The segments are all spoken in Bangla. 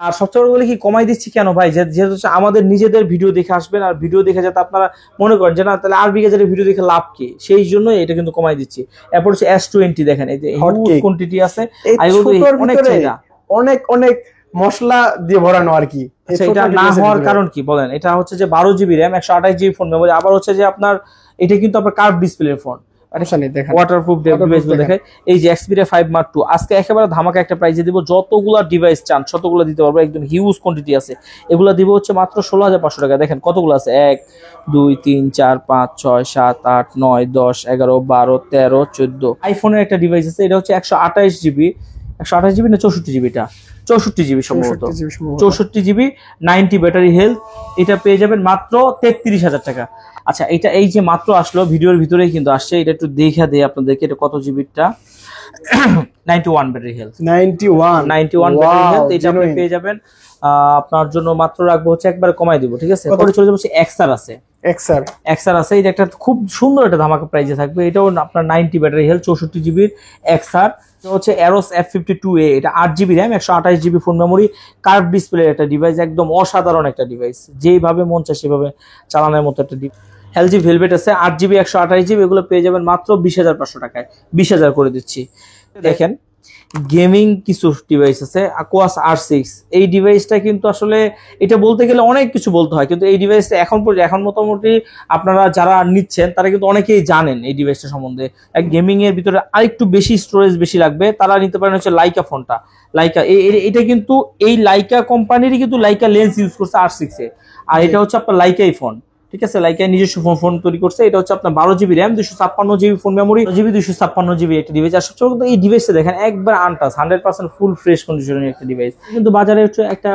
আর সবচেয়ে বড় বলে কি কমাই দিচ্ছি কেন ভাই, যেহেতু আমাদের নিজেদের ভিডিও দেখে আসবেন, আর ভিডিও দেখে যাতে আপনারা মনে করেন যে না তাহলে আরবি গ্যাজেটের ভিডিও দেখে লাভ কি, সেই জন্য এটা কিন্তু কমাই দিচ্ছি। এরপর হচ্ছে S20 দেখেন, এই যে কোয়ান্টিটি আছে, অনেক চাহিদা, অনেক অনেক মশলা দিয়ে ভরানো আর কি। এটা না হওয়ার কারণ কি বলেন, এটা হচ্ছে যে 12GB RAM 128GB phone memory, আবার হচ্ছে যে আপনার এটা কিন্তু আপনার কার্ভ ডিসপ্লের ফোন, ওয়াটারপ্রুফ ডিভাইস দেখায়। এই যে Xperia 5 Mark II আজকে একেবারে ধামাকা একটা প্রাইসে দিব, যতগুলা ডিভাইস চান ততগুলো দিতে পারবো, একদম হিউজ কোয়ান্টিটি আছে। এগুলা দিব হচ্ছে মাত্র 16,500 টাকা। দেখেন কতগুলো আছে, 1 2 3 4 5 6 7 8 9 10 11 12 13 14। আইফোনের একটা ডিভাইস আছে, এটা হচ্ছে 128GB না 64GB, এটা 64GB সম্ভবত, 64GB 90 ব্যাটারি হেলথ। এটা পেয়ে যাবেন মাত্র 33,000 টাকা। আচ্ছা, এটা এই যে মাত্র আসলো ভিডিওর ভিতরেই কিন্তু আসছে, এটা একটু দেখা দেই আপনাদেরকে, এটা কত জিবিটা, 91 ব্যাটারি হেলথ, 91 ব্যাটারি হেলথ। এটা আপনি পেয়ে যাবেন, আপনার জন্য মাত্র রাখবো হচ্ছে একবার কমাই দিব, ঠিক আছে। পরে চলে যাবো XR আছে, XR আছে, এটা একটা খুব সুন্দর একটা ধামাকা প্রাইসে থাকবে। এটাও আপনার 90 ব্যাটারি হেলথ, 64GB XR হচ্ছে Aros F52A, এটা 8GB RAM 128GB phone memory, curve display একটা ডিভাইস, একদম অসাধারণ একটা ডিভাইস, যেভাবে মন চায় সেভাবে চালানোর মতো একটা ডিভাইস। LG Velvet আছে 8GB 128GB, এগুলো পেয়ে যাবেন মাত্র 20,500 টাকায়, 20,000 করে দিচ্ছি। দেখেন গেমিং কিছু ডিভাইস আছে, Aquos R6, এই ডিভাইসটা কিন্তু আসলে এটা বলতে গেলে অনেক কিছু বলতে হয়, কিন্তু এই ডিভাইসটা এখন মোটামুটি আপনারা যারা নিচ্ছেন তারা কিন্তু অনেকেই জানেন এই ডিভাইসটা সম্বন্ধে। গেমিং এর ভিতরে আরেকটু বেশি স্টোরেজ বেশি লাগবে, তারা নিতে পারেন হচ্ছে লাইকা ফোনটা। লাইকা এটা কিন্তু এই লাইকা কোম্পানিরই কিন্তু লাইকা লেন্স ইউজ করছে R6 এ, আর এটা হচ্ছে আপনার লাইকাই ফোন, ঠিক আছে। লাইকা নিজস্ব ফোন তৈরি করছে। এটা হচ্ছে আপনার 12GB RAM 256GB phone memory, 256GB একটা ডিভাইস। আর সবচেয়ে কিন্তু এই ডিভাইসটা দেখেন একবার আনটাচ 100% ফুল ফ্রেশ কন্ডিশনের একটা ডিভাইস। কিন্তু বাজারে হচ্ছে একটা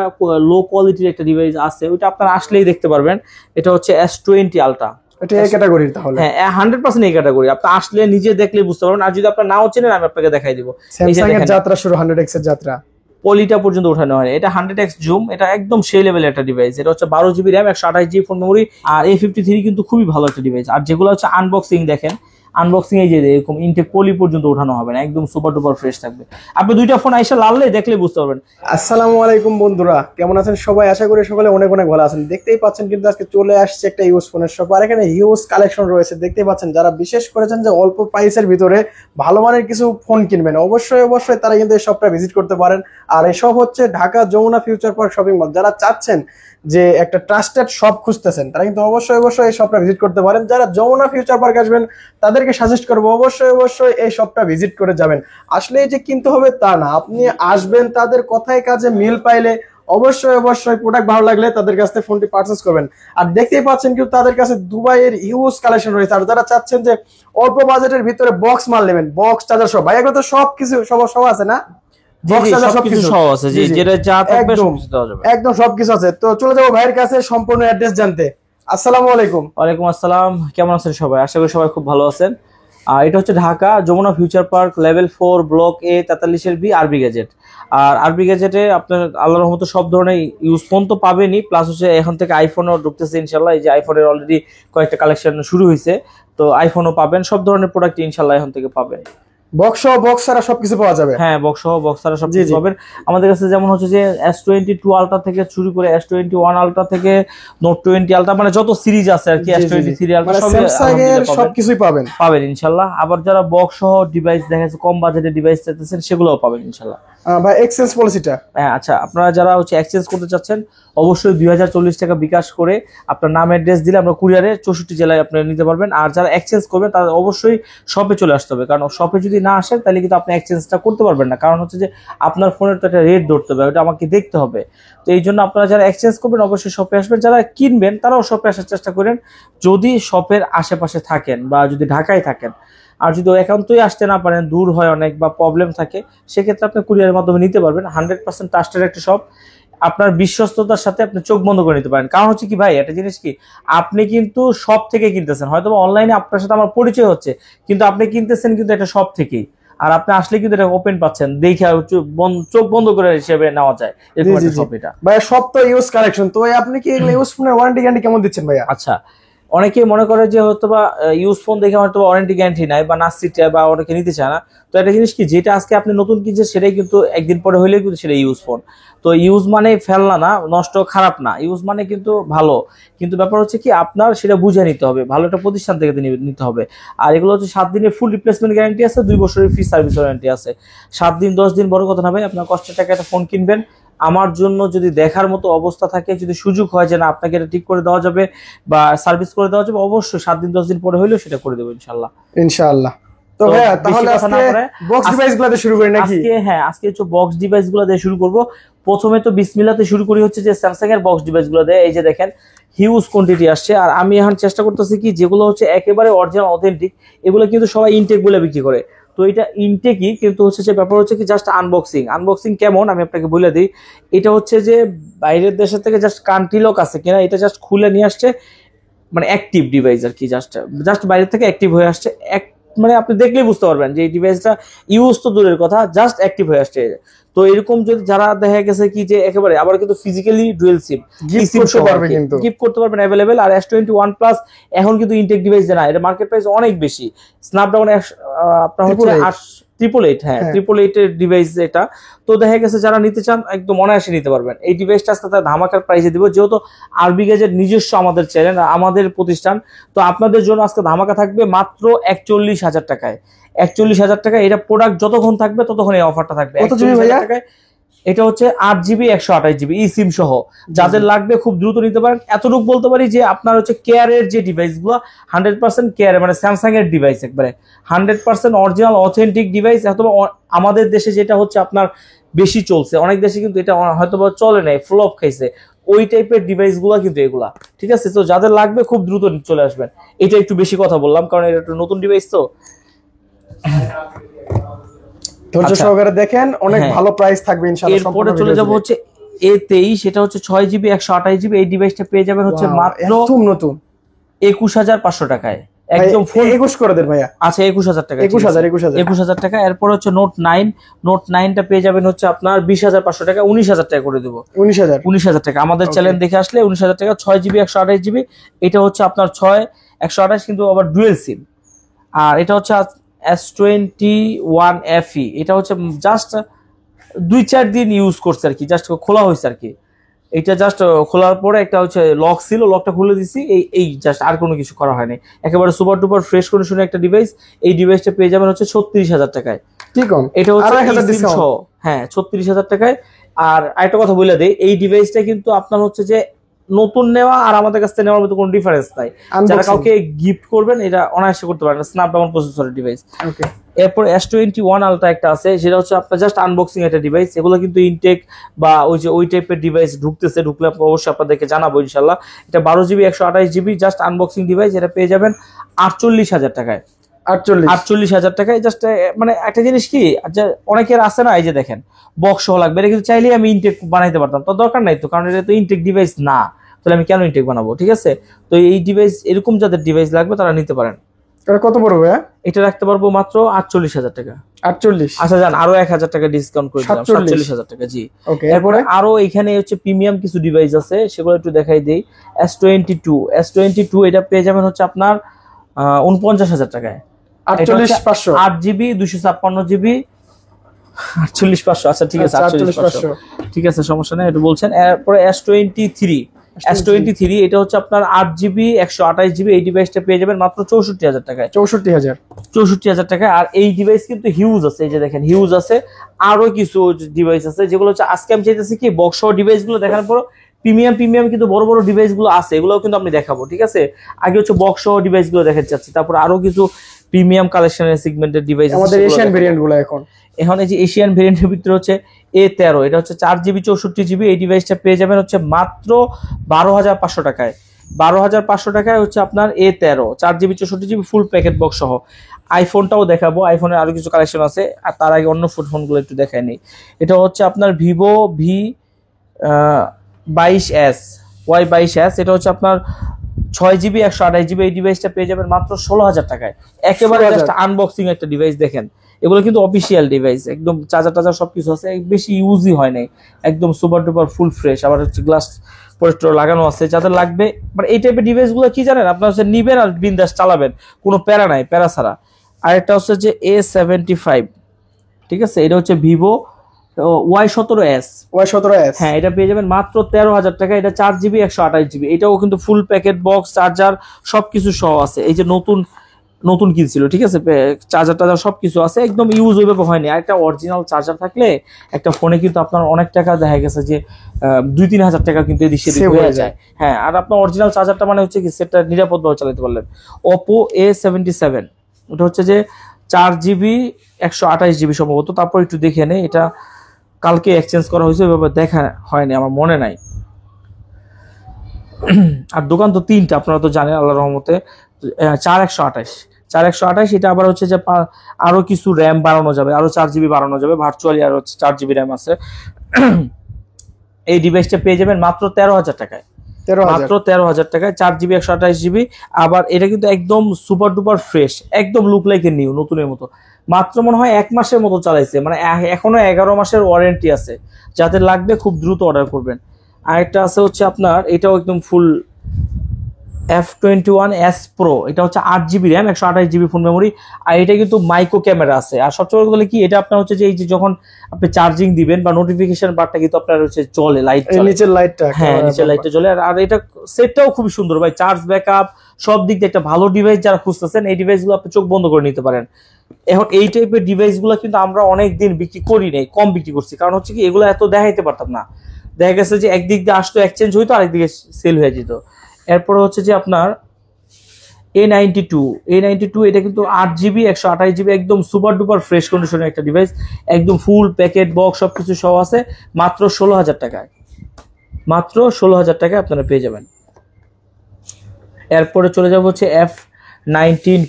লো কোয়ালিটির একটা ডিভাইস আছে, ওইটা আপনারা আসলেই দেখতে পারবেন। এটা হচ্ছে S20 Ultra, এটা এই ক্যাটাগরির, তাহলে হ্যাঁ 100% এই ক্যাটাগরি। আপনি আসলে নিজে দেখলে বুঝতে পারবেন, আর যদি আপনারা নাও চেনেন আমি আপনাকে দেখাই দিব। স্যামসাং এর যাত্রা শুরু, 100x এর যাত্রা, পলিটা পর্যন্ত ওঠানো হয়, এটা 100x জুম, এটা একদম সেই লেভেলের একটা ডিভাইস। এটা হচ্ছে 12GB RAM 128GB phone memory, আর A53 কিন্তু খুবই ভালো একটা ডিভাইস। আর যেগুলো হচ্ছে আনবক্সিং দেখেন, আনবক্সিং এই যে এরকম ইনটেক পলি পর্যন্ত ওঠানো হবে না, একদম সুপার ডুপার ফ্রেশ থাকবে। আপনি দুইটা ফোন আইসা লাললে দেখলে বুঝতে পারবেন। আসসালামু আলাইকুম বন্ধুরা, কেমন আছেন সবাই? আশা করি সকলে অনেক অনেক ভালো আছেন। দেখতেই পাচ্ছেন কিন্তু আজকে চলে আসছে একটা ইউজ ফোনের শপ, আর এখানে হিউজ কালেকশন রয়েছে। দেখতেই পাচ্ছেন যারা বিশেষ করেছেন যে অল্প প্রাইসের ভিতরে ভালো মানের কিছু ফোন কিনবেন, অবশ্যই তারা কিন্তু এই শপটা ভিজিট করতে পারেন। আর এই শপ হচ্ছে Dhaka Jamuna future park shopping mall. যারা চাচ্ছেন যে একটা ট্রাস্টেড শপ খুঁজতেছেন, তারা কিন্তু অবশ্যই এই শপটা ভিজিট করতে পারেন। যারা যমুনা ফিউচার পার্ক আসবেন তাদেরকে সাজেস্ট করবো অবশ্যই এই শপটা ভিজিট করে যাবেন। আসলে যে কিনতে হবে তা না, আপনি আসবেন, তাদের কথায় কাজে মিল পাইলে অবশ্যই প্রোডাক্ট ভালো লাগলে তাদের কাছ থেকে ফোনটি পারচেজ করবেন। আর দেখতেই পাচ্ছেন কিন্তু তাদের কাছে দুবাইয়ের হিউজ কালেকশন রয়েছে। আর যারা চাচ্ছেন যে অল্প বাজেটের ভিতরে বক্স মাল নেবেন, বক্স চার্জার সব, ভাই এগুলো তো সবকিছু সব আছে না, একদম সবকিছু আছে। তো চলে যাবো ভাইয়ের কাছে সম্পূর্ণ অ্যাড্রেস জানতে। আসসালামু আলাইকুম। ওয়ালাইকুম আসসালাম, কেমন আছেন সবাই? আশা করি সবাই খুব ভালো আছেন। এটা হচ্ছে Dhaka Jamuna future park level 4 block A 43B আরবি গ্যাজেট। আর আরবি গ্যাজেটে আপনার আল্লাহর রহমতে সব ধরনের ইউজ ফোন তো পাবেনই, প্লাস হচ্ছে এখন থেকে আইফোনও ঢুকতেছে ইনশাল্লাহ। এই যে আইফোনের অলরেডি কয়েকটা কালেকশন শুরু হয়েছে, তো আইফোনও পাবেন, সব ধরনের প্রোডাক্ট ইনশাল্লাহ এখন থেকে পাবেন। বক্স ছাড়া সবকিছু পাওয়া যাবে? হ্যাঁ, বক্স ছাড়া সবকিছু পাবেন আমাদের কাছে। যেমন হচ্ছে যে S22 Ultra থেকে শুরু করে S21 Ultra থেকে Note 20 Ultra, মানে যত সিরিজ আছে আর কি, S23 Ultra সবকিছুই পাবেন ইনশাল্লাহ। আবার যারা বক্স সহ ডিভাইস দেখাচ্ছে, কম বাজেটের ডিভাইস চাইতেছেন, সেগুলোও পাবেন ইনশাল্লাহ। ভাই এক্সচেঞ্জ পলিসিটা? হ্যাঁ আচ্ছা, আপনারা যারা হচ্ছে এক্সচেঞ্জ করতে চাচ্ছেন অবশ্যই 2040 টাকা বিকাশ করে আপনার নাম অ্যাড্রেস দিলে আমরা কুরিয়ারে 64 জেলায় আপনারা নিতে পারবেন। আর যারা এক্সচেঞ্জ করবেন তারা অবশ্যই শপে চলে আসতে হবে, কারণ শপে যদি না আসেন তাহলে কিন্তু আপনি এক্সচেঞ্জটা করতে পারবেন না। কারণ হচ্ছে যে আপনার ফোনের তো একটা রেট ধরতে হবে, ওটা আমাকে দেখতে হবে। তো এই জন্য আপনারা যারা এক্সচেঞ্জ করবেন অবশ্যই শপে আসবেন, যারা কিনবেন তারাও শপে আসার চেষ্টা করেন যদি শপের আশেপাশে থাকেন বা যদি ঢাকায় থাকেন। আর যদি একান্তই আসতে না পারেন, দূর হয় অনেক বা প্রবলেম থাকে, সেক্ষেত্রে আপনি কুরিয়ারের মাধ্যমে নিতে পারবেন। 100% ট্রাস্টেড একটা শপ, আপনার বিশ্বস্ততার সাথে আপনি চোখ বন্ধ করে নিতে পারেন। কারণ হচ্ছে কি ভাই, একটা জিনিস কি, আপনি কিন্তু শপ থেকে কিনতেছেন, হয়তো অনলাইনে আপনার সাথে আমার পরিচয় হচ্ছে, কিন্তু আপনি কিনতেছেন কিন্তু একটা শপ থেকেই। আর আপনি আসলে কিন্তু এটা ওপেন পাচ্ছেন, দেখে চোখ বন্ধ করে হিসেবে নেওয়া যায় এরকম একটা শপ। এটা ভাই সব তো ইউজ কালেকশন, তো আপনি কি এগুলো ইউজ ফোনের ওয়ারেন্টি গ্যারান্টি কেমন দিচ্ছেন ভাইয়া? আচ্ছা, অনেকেই মনে করে যে হয়তো বা ইউজ ফোন দেখে হয়তো ওয়ারেন্টি গ্যারান্টি নাই বা নাসিটা বা অনেকে নিতে চায় না। তো একটা জিনিস কি, যেটা আজকে আপনি নতুন কিনছেন সেটাই কিন্তু একদিন পরে হইলেও কিন্তু সেটা ইউজ ফোন। তো ইউজ মানে ফেলনা না, নষ্ট খারাপ না, ইউজ মানে কিন্তু ভালো। কিন্তু ব্যাপার হচ্ছে কি, আপনার সেটা বুঝে নিতে হবে, ভালো একটা প্রতিষ্ঠান থেকে নিতে হবে। আর এগুলো হচ্ছে 7 দিনের ফুল রিপ্লেসমেন্ট গ্যারান্টি আছে, 2 বছরের ফ্রি সার্ভিস ওয়ারেন্টি আছে। 7 দিন 10 দিন বড় কথা না ভাই, আপনার কষ্টের টাকা একটা ফোন কিনবেন, আমার জন্য যদি দেখার মতো অবস্থা থাকে, যদি সুযোগ হয় যে না আপনাকে এটা ঠিক করে দেওয়া যাবে বা সার্ভিস করে দেওয়া যাবে, অবশ্যই 7 দিন 10 দিন পরে হইলেও সেটা করে দেবো ইনশাল্লাহ। ইনশাআল্লাহ। তো ভাইয়া তাহলে আজকে বক্স ডিভাইসগুলো দিয়ে শুরু করি নাকি? আজকে হচ্ছে বক্স ডিভাইসগুলো দিয়ে শুরু করব। প্রথমে তো বিসমিল্লাতে শুরু করি হচ্ছে যে স্যামসাং এর বক্স ডিভাইসগুলো দিয়ে। এই যে দেখেন হিউজ কোয়ান্টিটি আসছে, আর আমি এখন চেষ্টা করতেছি কি যেগুলো হচ্ছে একেবারে অরিজিনাল অথেন্টিক, এগুলো কিন্তু সবাই ইনটেক বলে বিক্রি করে। তো এটা ইনটেকই, কিন্তু হচ্ছে যে ব্যাপার হচ্ছে কি জাস্ট আনবক্সিং কেমন আমি আপনাকে বলে দিই। এটা হচ্ছে যে বাইরের দেশের থেকে জাস্ট কান্ট্রি লক আছে কিনা এটা জাস্ট খুলে নিয়ে আসছে, মানে অ্যাক্টিভ ডিভাইস আর কি, জাস্ট বাইরে থেকে অ্যাক্টিভ হয়ে আসছে। মানে আপনি দেখলেই বুঝতে পারবেন যে এই ডিভাইসটা ইউজ তো দূরের কথা, জাস্ট অ্যাক্টিভ হয়ে আসছে। তো এরকম যদি যারা দেখা গেছে কি যে একেবারে আবার কিন্তু ফিজিক্যালি ডুয়েল সিম গিফট করতে পারবেন অ্যাভেলেবেল। আর S21 প্লাস এখন কিন্তু ইনটেক ডিভাইস না, এটা মার্কেট প্রাইস অনেক বেশি। স্ন্যাপড্রাগন আপনার হচ্ছে 888, হ্যাঁ 888 এর ডিভাইস এটা। তো দেখা গেছে যারা নিতে চান একদম অনায়াসে নিতে পারবেন। এই ডিভাইসটা আজকে তার ধামাকার প্রাইসে দিব, যেহেতু আরবি গেজের নিজস্ব আমাদের চ্যানেল, আমাদের প্রতিষ্ঠান। তো আপনাদের জন্য আজকে ধামাকা থাকবে মাত্র 41,000 টাকায়। 41,000 টাকা, এটা প্রোডাক্ট যতক্ষণ থাকবে ততক্ষণ এই অফারটা থাকবে। এটা হচ্ছে 8GB 128GB ই সিম সহ, যাদের লাগবে খুব দ্রুত নিতে পারেন। এতটুকু বলতে পারি যে আপনার হচ্ছে কেয়ারের যে ডিভাইসগুলো 100% কেয়ারের, মানে স্যামসাং এর ডিভাইস, একবারে 100% অরিজিনাল অথেন্টিক ডিভাইস। অথবা আমাদের দেশে যেটা হচ্ছে আপনার বেশি চলছে, অনেক দেশে কিন্তু এটা হয়তো চলে নাই, ফ্লপ খাইছে, ওই টাইপের ডিভাইসগুলো কিন্তু এগুলা, ঠিক আছে? তো যাদের লাগবে খুব দ্রুত চলে আসবেন। এটা একটু বেশি কথা বললাম কারণ এটা একটু নতুন ডিভাইস তো। ধৈর্য সহকারে দেখেন, অনেক ভালো প্রাইস থাকবে ইনশাআল্লাহ। এরপরে চলে যাব হচ্ছে A23, সেটা হচ্ছে 6GB 128GB। এই ডিভাইসটা পেয়ে যাবেন হচ্ছে মাত্র একদম নতুন 21,500 টাকায়, একদম ফুল 21 করে দেন ভাইয়া। আচ্ছা 21,000 টাকা, 21,000 টাকা। এরপর হচ্ছে নোট 9টা পেয়ে যাবেন হচ্ছে আপনার 20,500 টাকা, 19,000 টাকা করে দেবো। 19,000 টাকা আমাদের চ্যানেল দেখে আসলে 19,000 টাকা। 6GB 128GB, এটা হচ্ছে আপনার 128 কিন্তু আবার ডুয়েল সিম। আর এটা হচ্ছে S21 FE, এটা হচ্ছে জাস্ট 2-4 দিন ইউজ করছে আর কি, জাস্ট খোলা হয়েছে আর কি। এটা জাস্ট খোলার পরে একটা হচ্ছে লক ছিল, লকটা খুলে দিছি, এই জাস্ট আর কোনো কিছু করা হয়নি। একেবারে সুপার টুপার ফ্রেশ কন্ডিশনের একটা ডিভাইস। এই ডিভাইসটা পেয়ে যাবেন হচ্ছে 36,000 টাকায়। ঠিক আছে, এটা হচ্ছে 36,000 টাকায়। আর আরেকটা কথা বলে দেই, এই ডিভাইসটা কিন্তু আপনার হচ্ছে যে নতুন নেওয়া আর আমাদের কাছ থেকে নেওয়ার মধ্যে কোনো ডিফারেন্স নাই। যারা কাউকে গিফট করবেন এটা অনায়াসে করতে পারেন, স্ন্যাপড্রাগন প্রসেসরের ডিভাইস। এরপর S21 আলট্রা একটা আছে, সেটা হচ্ছে আপনার জাস্ট আনবক্সিং একটা ডিভাইস। এগুলো কিন্তু ইনটেক বা ওই টাইপের ডিভাইস ঢুকলে অবশ্যই আপনাদেরকে জানাবো ইনশাল্লাহ। এটা 12GB 128GB just unboxing device, এটা পেয়ে যাবেন 48,000 টাকায়। 48,000 টাকায় জাস্ট। মানে একটা জিনিস কি, অনেকের আছে না, এই যে দেখেন বক্স সহ লাগবে, এটা কিন্তু চাইলেই আমি ইনটেক বানাইতে পারতাম, তো দরকার নাই তো, কারণ এটা তো ইনটেক ডিভাইস না, তাহলে আমি কেন ইনটেক বানাবো, ঠিক আছে? তো এই ডিভাইস, এরকম যাদের ডিভাইস লাগবে তারা নিতে পারেন। কত পড়বে? এটা রাখতে পারবো মাত্র 48,000 টাকা। 48? আচ্ছা যান, আরো 1,000 টাকা ডিসকাউন্ট করে দিলাম, 47,000 টাকা। জি, এরপরে আরো এখানে হচ্ছে প্রিমিয়াম কিছু ডিভাইস আছে, সেগুলো একটু দেখাই দেই। S22 এটা পেয়ে যাবেন হচ্ছে আপনার 49,000 টাকায়। 48,500, 8GB 256GB 48,500। আচ্ছা ঠিক আছে, 48,500 ঠিক আছে, সমস্যা নেই, এটা বলছেন। এরপরে S23 এটা হচ্ছে আপনার 8GB 128GB। এই ডিভাইসটা পেয়ে যাবেন মাত্র 64,000 টাকায়। 64,000 টাকায়। আর এই ডিভাইস কিন্তু হিউজ আছে, এই যে দেখেন হিউজ আছে। আরো কিছু ডিভাইস আছে যেগুলো হচ্ছে আজকে আমি চাইতেছি কি বক্স সহ ডিভাইস গুলো দেখানোর পর প্রিমিয়াম কিন্তু বড় বড় ডিভাইস গুলো আছে, এগুলোও কিন্তু আমি দেখাবো, ঠিক আছে? আগে হচ্ছে বক্স সহ ডিভাইস গুলো দেখাতে চাচ্ছি, তারপর আরো কিছু প্রিমিয়াম কালেকশনের সেগমেন্টের ডিভাইস আমাদের এশিয়ান ভেরিয়েন্ট গুলো। এখন এই যে এশিয়ান ভেরিয়েন্টের ভিতরে হচ্ছে A13, এটা হচ্ছে 4GB 64GB। এই ডিভাইসটা পেয়ে যাবেন হচ্ছে মাত্র 12,500 টাকায়। 12,500 টাকায় হচ্ছে আপনার A13 4GB 64GB ফুল প্যাকেট বক্স সহ। আইফোনটাও দেখাবো, আইফোনের আরো কিছু কালেকশন আছে। আর তার আগে অন্য ফোনগুলো একটু দেখাই নেই। এটা হচ্ছে আপনার ভিভো V22s Y22s, এটা হচ্ছে আপনার 6GB 128GB। এই ডিভাইসটা পেয়ে যাবেন মাত্র 16,000 টাকায়। একেবারে জাস্ট আনবক্সিং একটা ডিভাইস। দেখেন এগুলো কিন্তু অফিসিয়াল ডিভাইস, একদম চার্জার টার্জার সবকিছু আছে, বেশি ইউজই হয় নাই, একদম সুপার ডুপার ফুল ফ্রেশ। আবার হচ্ছে গ্লাস প্রোটেক্টর লাগানো আছে, যাদের লাগবে। বাট এই টাইপের ডিভাইস গুলো কি জানেন, আপনার হচ্ছে নিবেন আর বিন্দাস চালাবেন, কোনো প্যারা নাই, প্যারা ছাড়া। আরেকটা হচ্ছে যে A75, ঠিক আছে, এটা হচ্ছে ভিভো Y17s। হ্যাঁ, এটা পেয়ে যাবেন মাত্র 13,000 টাকা। এটা 4GB 128GB, এটাও কিন্তু ফুল প্যাকেট বক্স, চার্জার সবকিছু সহ আছে। এই যে নতুন কিনছিল, ঠিক আছে, চার্জার টার্জার সবকিছু আছে, একদম ইউজ ওইভাবে হয়নি। আর একটা অরিজিনাল চার্জার থাকলে একটা ফোনে কিন্তু আপনার অনেক টাকা দেখা গেছে যে 2-3 হাজার টাকা কিন্তু এদিক সেদিক হয়ে যায়। হ্যাঁ, আর আপনার অরিজিনাল চার্জারটা মানে হচ্ছে কি সেটা নিরাপদভাবে চালাতে পারলেন। Oppo A77, ওটা হচ্ছে যে 4GB 128GB সম্ভবত, তারপর একটু দেখে নেই, এটা কালকে এক্সচেঞ্জ করা হয়েছে, ওইভাবে দেখা হয়নি, আমার মনে নাই। আর দোকান তো 3টা, আপনারা তো জানেন আল্লাহর রহমতে। 4128, এটা আবার হচ্ছে যে আরো কিছু র্যাম বাড়ানো যাবে, আরো 4GB বাড়ানো যাবে, ভার্চুয়ালি আরো 4GB র্যাম আছে। এই ডিভাইসটা পেয়ে যাবেন মাত্র 13,000 টাকায়, মাত্র 13,000 টাকায়, 4GB 128GB। আবার এটা কিন্তু একদম সুপার ডুপার ফ্রেশ, একদম লুক লাইক এ নিউ, নতুনের মতো। মাত্র মনে হয় 1 মাসের মতো চালাইছে, মানে এখনো 11 মাসের ওয়ারেন্টি আছে। যাদের লাগবে খুব দ্রুত অর্ডার করবেন। আরেকটা আছে হচ্ছে আপনার, এটাও একদম ফুল F21s Pro, এটা হচ্ছে 8GB RAM 128GB phone memory. আর এটা কিন্তু মাইক্রো ক্যামেরা আছে। আর সবচেয়ে বড় কথা কি, এটা আপনার হচ্ছে যে এই যে যখন আপনি চার্জিং দিবেন বা নোটিফিকেশন বারটা কিন্তু আপনার হচ্ছে চলে, লাইট নিচের লাইটটা, হ্যাঁ নিচের লাইটটা জ্বলে। আর এটা সেটটাও খুবই সুন্দর ভাই, চার্জ ব্যাকআপ সব দিক দিয়ে একটা ভালো ডিভাইস। যারা খুঁজতেছেন এই ডিভাইসগুলো আপনি চোখ বন্ধ করে নিতে পারেন। এখন এই টাইপের ডিভাইসগুলো কিন্তু আমরা অনেক দিন বিক্রি করি নাই, কম বিক্রি করছি, কারণ হচ্ছে কি এগুলো এত দেখাইতে পারতাম না। দেখা গেছে যে একদিক দিয়ে আসতো এক্সচেঞ্জ হইতো, আরেকদিকে সেল হয়ে যেত। এরপরে হচ্ছে যে আপনার A92, এটা কিন্তু 8GB 128GB, একদম সুপার ডুপার ফ্রেশ কন্ডিশনের একটা ডিভাইস, একদম ফুল প্যাকেট বক্স সবকিছু সহ আছে, মাত্র 16,000 টাকায়, মাত্র 16,000 টাকায় আপনারা পেয়ে যাবেন। এরপরে চলে যাবো হচ্ছে F19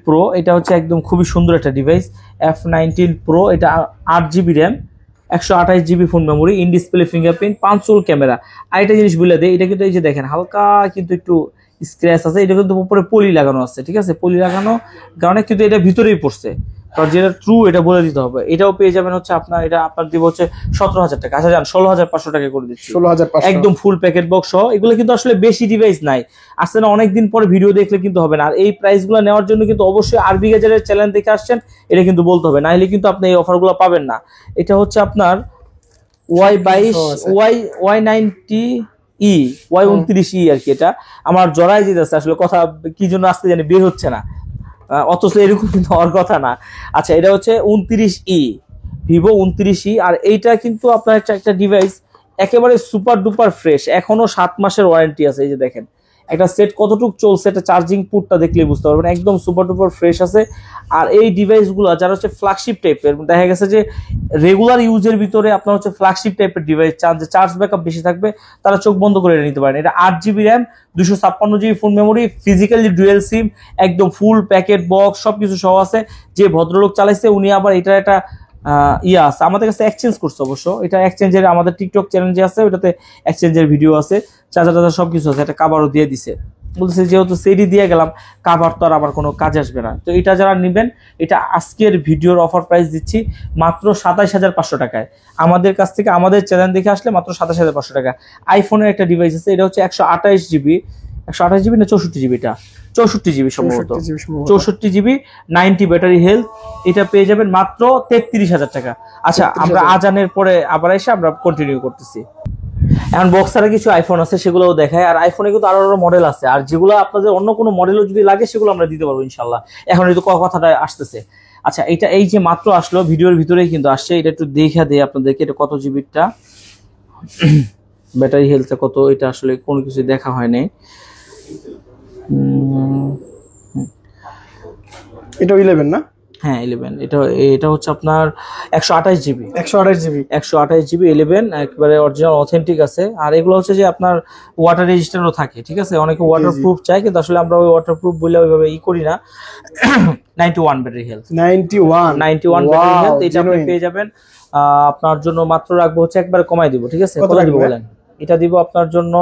Pro, এটা হচ্ছে একদম খুবই সুন্দর একটা ডিভাইস। F19 Pro, এটা 8GB RAM 128GB phone memory, in display fingerprint, 5 camera. আর একটা জিনিস বলে দেয়, এটা কিন্তু এই যে দেখেন হালকা কিন্তু একটু স্ক্র্যাচ আছে, এটা কিন্তু উপরে পলি লাগানো আছে, ঠিক আছে, পলি লাগানো কারণে কিন্তু এটা ভিতরেই পড়ছে, কারণ যেটা ট্রু এটা বলে দিতে হবে। এটাও পেয়ে যাবেন হচ্ছে আপনার, এটা আপনার দিব হচ্ছে 17,000 টাকা। আচ্ছা যান 16,500 টাকা করে দিচ্ছি, 16,500, একদম ফুল প্যাকেট বক্স সহ। এগুলো কিন্তু আসলে বেশি ডিভাইস নাই, আসছে না অনেকদিন পরে ভিডিও দেখলে কিন্তু হবে না। আর এই প্রাইস গুলো নেওয়ার জন্য কিন্তু অবশ্যই আরবি গেজারের চ্যানেল দেখে আসছেন, এটা কিন্তু বলতে হবে, না হলে কিন্তু আপনি এই অফার গুলো পাবেন না। এটা হচ্ছে আপনার Y29E আর কি, এটা আমার জড়াই যেতেছে আসলে, কথা কি জন্য আসতে জানি বের হচ্ছে না, অথচ এরকম কিন্তু হওয়ার কথা না। আচ্ছা, এটা হচ্ছে 29E, ভিভো 29E। আর এইটা কিন্তু আপনার একটা ডিভাইস একেবারে সুপার ডুপার ফ্রেশ, এখনো 7 মাসের ওয়ারেন্টি আছে। এই যে দেখেন একটা সেট কতটুকু চলছে, একটা চার্জিং পুটটা দেখলেই বুঝতে পারবেন, একদম সুপার ডুপার ফ্রেশ আছে। আর এই ডিভাইসগুলো যারা হচ্ছে ফ্ল্যাগশিপ টাইপের, দেখা গেছে যে রেগুলার ইউজের ভিতরে আপনার হচ্ছে ফ্ল্যাগশিপ টাইপের ডিভাইস চান, যে চার্জ ব্যাকআপ বেশি থাকবে, তারা চোখ বন্ধ করে নিতে পারেন। এটা 8GB RAM 256GB phone memory, physically dual SIM, একদম ফুল প্যাকেট বক্স সবকিছু সহ আছে। যে ভদ্রলোক চালাইছে উনি আবার এটা একটা ইয়া আছে, আমাদের কাছে এক্সচেঞ্জ করছে অবশ্য। এটা এক্সচেঞ্জের আমাদের টিকটক চ্যানেল যে আছে ওটাতে এক্সচেঞ্জের ভিডিও আছে, চার্জার টার্জার সবকিছু আছে, একটা কাভারও দিয়ে দিছে। বলতেছে যেহেতু সেডি দিয়ে গেলাম, কাভার তো আর আমার কোনো কাজে আসবে না। তো এটা যারা নেবেন, এটা আজকের ভিডিওর অফার প্রাইস দিচ্ছি মাত্র 27,500 টাকায়। আমাদের কাছ থেকে আমাদের চ্যানেল দেখে আসলে মাত্র 27,500 টাকা। আইফোনের একটা ডিভাইস আছে, এটা হচ্ছে 128GB না 64GB, এটা 64GB সম্ভবত, 64GB 90 ব্যাটারি হেলথ, এটা পেয়ে যাবেন মাত্র 33,000 টাকা। আচ্ছা, আমরা আজানের পরে আবার এসে আমরা কন্টিনিউ করতেছি। এখন বক্সারে কিছু আইফোন আছে, সেগুলোও দেখায়। আর আইফোনে কিন্তু আরো মডেল আছে, আর যেগুলো আপনাদের অন্য কোনো মডেলও যদি লাগে সেগুলো আমরা দিতে পারবো ইনশাল্লাহ। এখন এই তো কথাটা আসতেছে। আচ্ছা, এটা এই যে মাত্র আসলো, ভিডিওর ভিতরেই কিন্তু আসছে, এটা একটু দেখা দেয় আপনাদেরকে, এটা কত জিবিটা, ব্যাটারি হেলথে কত, এটা আসলে কোনো কিছু দেখা হয় নাই। এটা 11 না? হ্যাঁ 11, এটা হচ্ছে আপনার 128GB 11 একবারে অরিজিনাল অথেন্টিক আছে। আর এগুলো হচ্ছে যে আপনার ওয়াটার রেজিস্ট্যান্টও থাকে, ঠিক আছে, অনেকে ওয়াটারপ্রুফ চায়, কিন্তু আসলে আমরা ওই ওয়াটারপ্রুফ বলে ওইভাবে করি না। 91 ব্যাটারি হেলথ, 91 ব্যাটারি হেলথ, এটা আপনি পেয়ে যাবেন। আপনার জন্য মাত্র রাখবো হচ্ছে একবারে কমাই দিব, ঠিক আছে, কত দিব বলেন? এটা দিব আপনার জন্য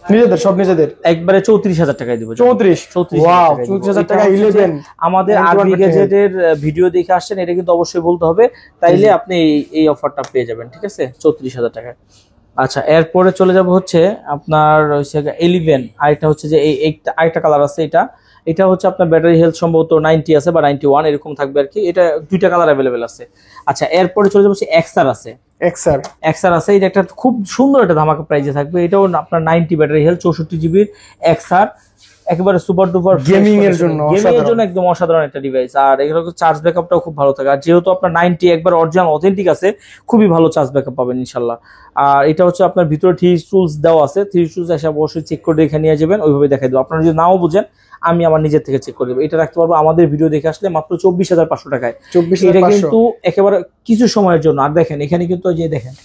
নিজেদের সব নিজেদের একবারে 34,000 টাকায় দিব। 34 ওয়াও 34,000 টাকা 11 আমাদের আরবি গ্যাজেটের ভিডিও দেখে আসছেন, এটা কিন্তু অবশ্যই বলতে হবে, তাইলে আপনি এই অফারটা পেয়ে যাবেন, ঠিক আছে, 34,000 টাকায়। আচ্ছা, এরপরে চলে যাব হচ্ছে আপনার 11, আরেকটা হচ্ছে যে আরেকটা কালার আছে, এটা হচ্ছে আপনার ব্যাটারি হেলথ সম্ভবত 90 আছে বা 91 এরকম থাকবে আর কি, এটা দুইটা কালার অ্যাভেলেবেল আছে। আচ্ছা, এরপরে চলে যাব হচ্ছে এক্সআর আছে, এক্সআর আছে, এটা একটা খুব সুন্দর একটা ধামাকা প্রাইসে থাকবে, এটাও আপনার 90 ব্যাটারি হেলথ 64 জিবির এক্সআর, একেবারে সুপার ডুপার গেমিং এর জন্য একদম অসাধারণ একটা ডিভাইস। আর এগুলো চার্জ ব্যাকআপটাও খুব ভালো থাকে, আর যেহেতু আপনার 90 একবার অরিজিনাল অথেন্টিক আছে, খুবই ভালো চার্জ ব্যাকআপ পাবেন ইনশাল্লাহ। আর এটা হচ্ছে আপনার ভিতরে 3 টুলস দেওয়া আছে, 3 টুলস এসে অবশ্যই চেক করে দেখে নিয়ে যাবেন, ওইভাবে দেখাই দেবো। আপনারা যদি নাও বুঝেন আমি আমার নিজের থেকে চেক করে দেবো। এটা রাখতে পারবো আমাদের ভিডিও দেখে আসলে মাত্র 24,500 টাকায়। এটা কিন্তু একেবারে কিছু সময়ের জন্য। আর দেখেন এখানে কিন্তু যে দেখেন